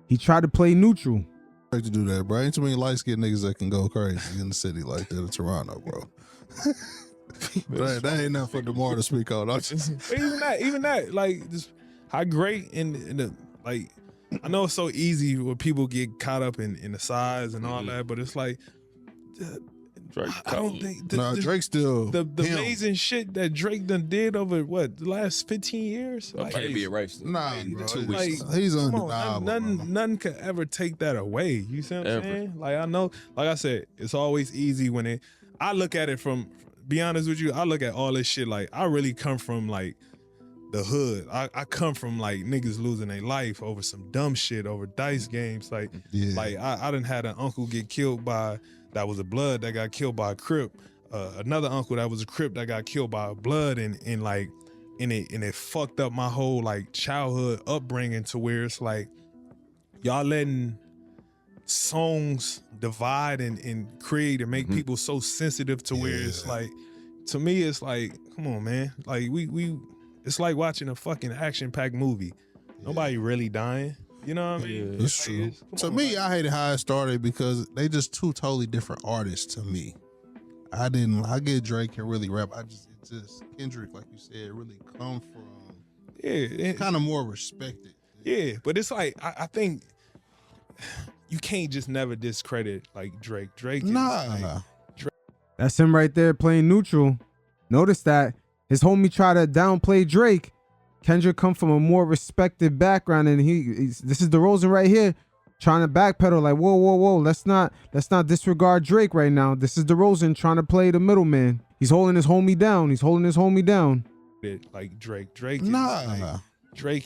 He tried to play neutral. I like to do that, bro. Ain't too many light-skinned niggas that can go crazy in the city like that in Toronto, bro. But that ain't nothing for DeMar to speak on. even that, like, just how great in the, like, I know it's so easy when people get caught up in the size and all that, but it's like, Drake. I don't think Drake still the amazing shit that Drake done did over what the last 15 years. Like, can't be erased. Nah, bro. 2 like, weeks. He's come undeniable. on, nothing could ever take that away. You see what I'm saying? Like, I know, like I said, it's always easy when I look at it from, be honest with you, I look at all this shit like I really come from like the hood. I come from like niggas losing their life over some dumb shit, over dice games. Like, like I done had an uncle get killed by, that was a blood that got killed by a Crip. Another uncle that was a Crip that got killed by a blood, and it fucked up my whole like childhood upbringing to where it's like y'all letting songs divide and create and make people so sensitive to where it's like, to me it's like, come on, man, like we it's like watching a fucking action-packed movie. Nobody really dying. You know what I mean? It's true. To me, I hated how it started because they just two totally different artists to me. I get Drake can really rap. It's just Kendrick, like you said, really come from kind of more respected. Yeah, but it's like I think you can't just never discredit like Drake. Drake is like, That's him right there playing neutral. Notice that his homie tried to downplay Drake. Kendrick come from a more respected background, and this is DeRozan right here trying to backpedal like, whoa, let's not disregard Drake right now. This is DeRozan trying to play the middleman. He's holding his homie down. Like Drake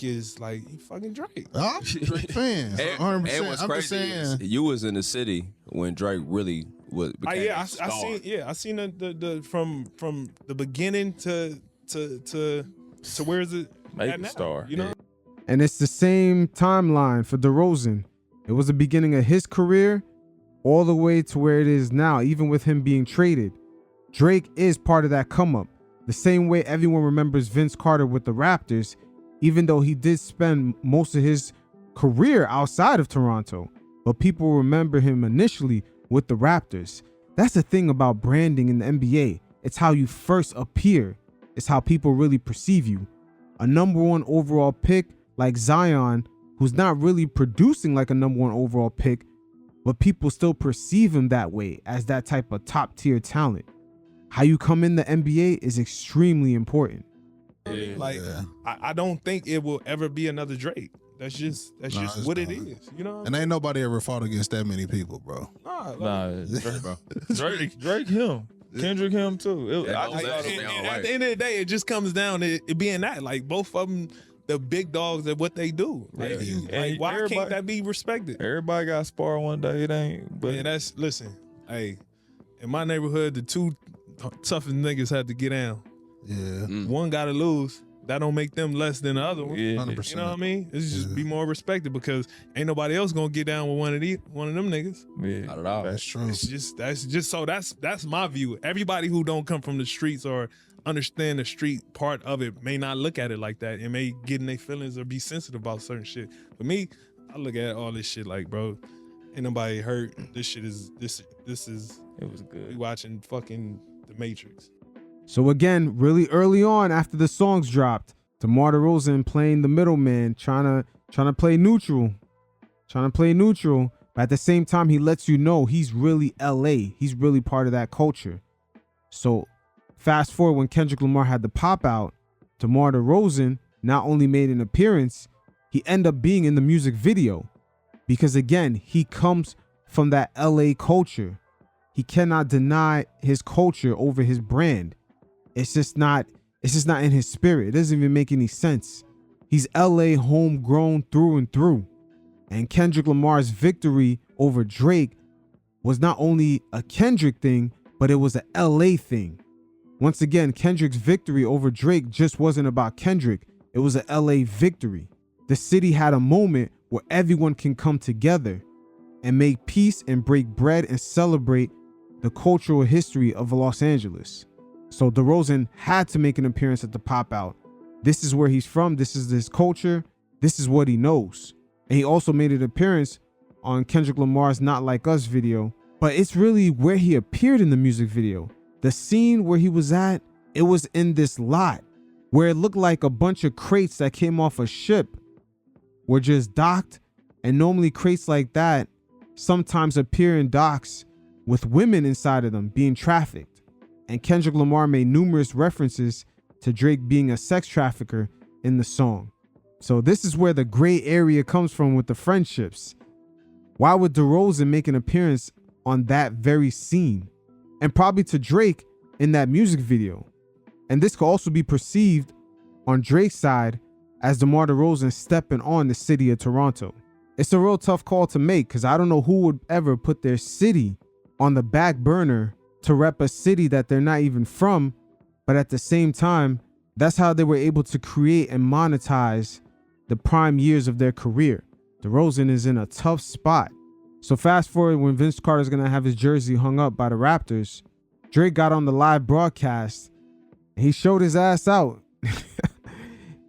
is like fucking Drake. I'm Drake fan. 100%. And what's crazy is you was in the city when Drake really was. I seen the from the beginning to to where is it Make at a now? star. You know? And it's the same timeline for DeRozan. It was the beginning of his career all the way to where it is now, even with him being traded. Drake is part of that come up. The same way everyone remembers Vince Carter with the Raptors, even though he did spend most of his career outside of Toronto. But people remember him initially with the Raptors. That's the thing about branding in the NBA. It's how you first appear. It's how people really perceive you. A number one overall pick like Zion, who's not really producing like a number one overall pick, but people still perceive him that way as that type of top tier talent. How you come in the NBA is extremely important. Like, I don't think it will ever be another Drake. That's just what it is. You know? And ain't nobody ever fought against that many people, bro. Drake him. Kendrick him too. At the end of the day, it just comes down to it being that. Like, both of them, the big dogs at what they do. Like, why can't that be respected? Everybody got spar one day. It ain't. But Listen, hey, in my neighborhood, the two toughest niggas had to get down. Yeah. One got to lose. That don't make them less than the other one. Yeah. 100%. You know what I mean? It's just be more respected because ain't nobody else gonna get down with one of them niggas. Yeah. Not at all. That's true. That's my view. Everybody who don't come from the streets or understand the street part of it may not look at it like that. It may get in their feelings or be sensitive about certain shit. For me, I look at all this shit like, bro, ain't nobody hurt. This shit is this is. It was good. We watching fucking The Matrix. So again, really early on after the songs dropped, DeMar DeRozan playing the middleman, trying to play neutral. But at the same time, he lets you know he's really LA. He's really part of that culture. So fast forward when Kendrick Lamar had the pop out, DeMar DeRozan not only made an appearance, he ended up being in the music video. Because again, he comes from that LA culture. He cannot deny his culture over his brand. It's just not in his spirit. It doesn't even make any sense. He's LA homegrown through and through. And Kendrick Lamar's victory over Drake was not only a Kendrick thing, but it was a LA thing. Once again, Kendrick's victory over Drake just wasn't about Kendrick. It was a LA victory. The city had a moment where everyone can come together and make peace and break bread and celebrate the cultural history of Los Angeles. So DeRozan had to make an appearance at the pop out. This is where he's from. This is his culture. This is what he knows. And he also made an appearance on Kendrick Lamar's Not Like Us video, but it's really where he appeared in the music video. The scene where he was at, it was in this lot where it looked like a bunch of crates that came off a ship were just docked. And normally crates like that sometimes appear in docks with women inside of them being trafficked. And Kendrick Lamar made numerous references to Drake being a sex trafficker in the song. So this is where the gray area comes from with the friendships. Why would DeRozan make an appearance on that very scene? And probably to Drake in that music video. And this could also be perceived on Drake's side as DeMar DeRozan stepping on the city of Toronto. It's a real tough call to make because I don't know who would ever put their city on the back burner to rep a city that they're not even from, but at the same time, that's how they were able to create and monetize the prime years of their career. DeRozan is in a tough spot. So fast forward when Vince Carter's gonna have his jersey hung up by the Raptors, Drake got on the live broadcast and he showed his ass out.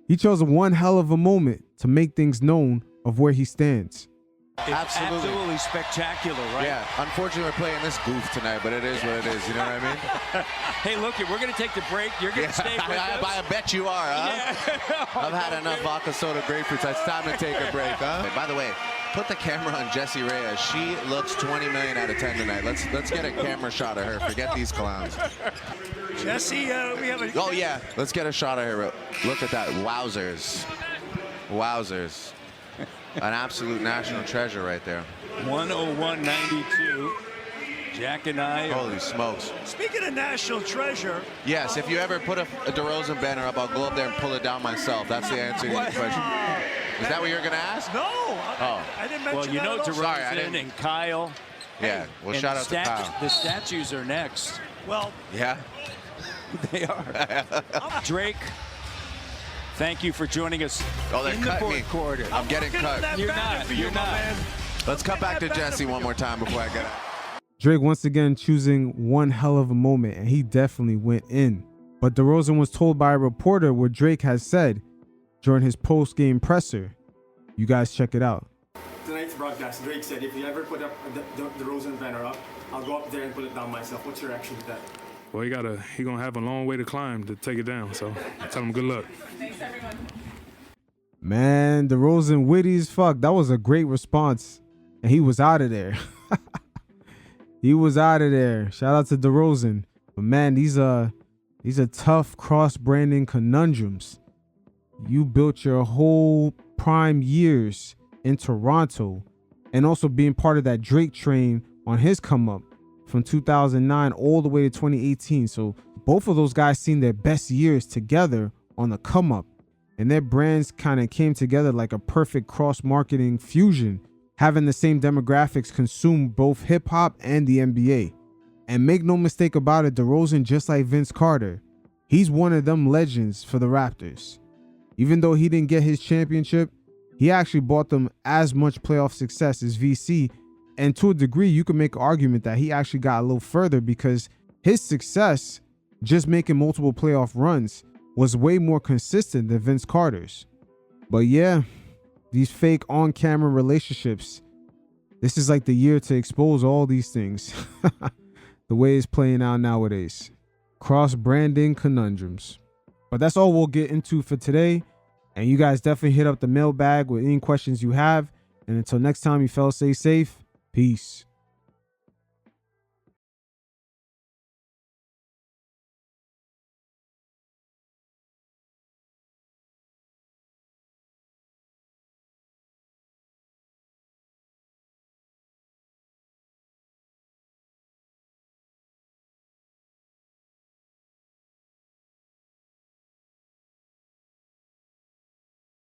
He chose one hell of a moment to make things known of where he stands. Absolutely spectacular, right? Yeah, unfortunately we're playing this goof tonight, but it is what it is, you know what I mean? Hey, look, we're going to take the break. You're going to stay with us. I bet you are, huh? Yeah. I've had enough vodka soda grapefruits. It's time to take a break, huh? By the way, put the camera on Jessie Reyes. She looks 20 million out of 10 tonight. Let's get a camera shot of her. Forget these clowns. Jesse, we have a... Oh, yeah. Let's get a shot of her. Look at that. Wowzers. Wowzers. An absolute national treasure right there. 101.92. Jack and I. Holy smokes. Speaking of national treasure. Yes, if you ever put a DeRozan banner up, I'll go up there and pull it down myself. That's the answer to your question. Is that what you're going to ask? No. Oh. I didn't mention that. Well, you know DeRozan and Kyle. Yeah, well, shout out to Kyle. The statues are next. Well. Yeah. They are. Drake, thank you for joining us Oh, in the fourth quarter. I'm getting cut. You're not. You're not. Let's cut back to Jesse one more time before I get out. Drake once again choosing one hell of a moment, and he definitely went in. But DeRozan was told by a reporter what Drake has said during his post-game presser. You guys check it out. Tonight's broadcast, Drake said, if you ever put up the DeRozan banner up, I'll go up there and put it down myself. What's your reaction to that? Well, he gonna have a long way to climb to take it down. So tell him good luck. Thanks, everyone. Man, DeRozan witty as fuck. That was a great response. And he was out of there. He was out of there. Shout out to DeRozan. But man, these are tough cross-branding conundrums. You built your whole prime years in Toronto and also being part of that Drake train on his come up from 2009 all the way to 2018. So both of those guys seen their best years together on the come up, and their brands kind of came together like a perfect cross-marketing fusion, having the same demographics consume both hip hop and the NBA. And make no mistake about it, DeRozan, just like Vince Carter, he's one of them legends for the Raptors. Even though he didn't get his championship, he actually brought them as much playoff success as VC. And to a degree, you can make an argument that he actually got a little further because his success, just making multiple playoff runs, was way more consistent than Vince Carter's. But yeah, these fake on-camera relationships, this is like the year to expose all these things. The way it's playing out nowadays. Cross-branding conundrums. But that's all we'll get into for today. And you guys definitely hit up the mailbag with any questions you have. And until next time, you fellas stay safe. Peace.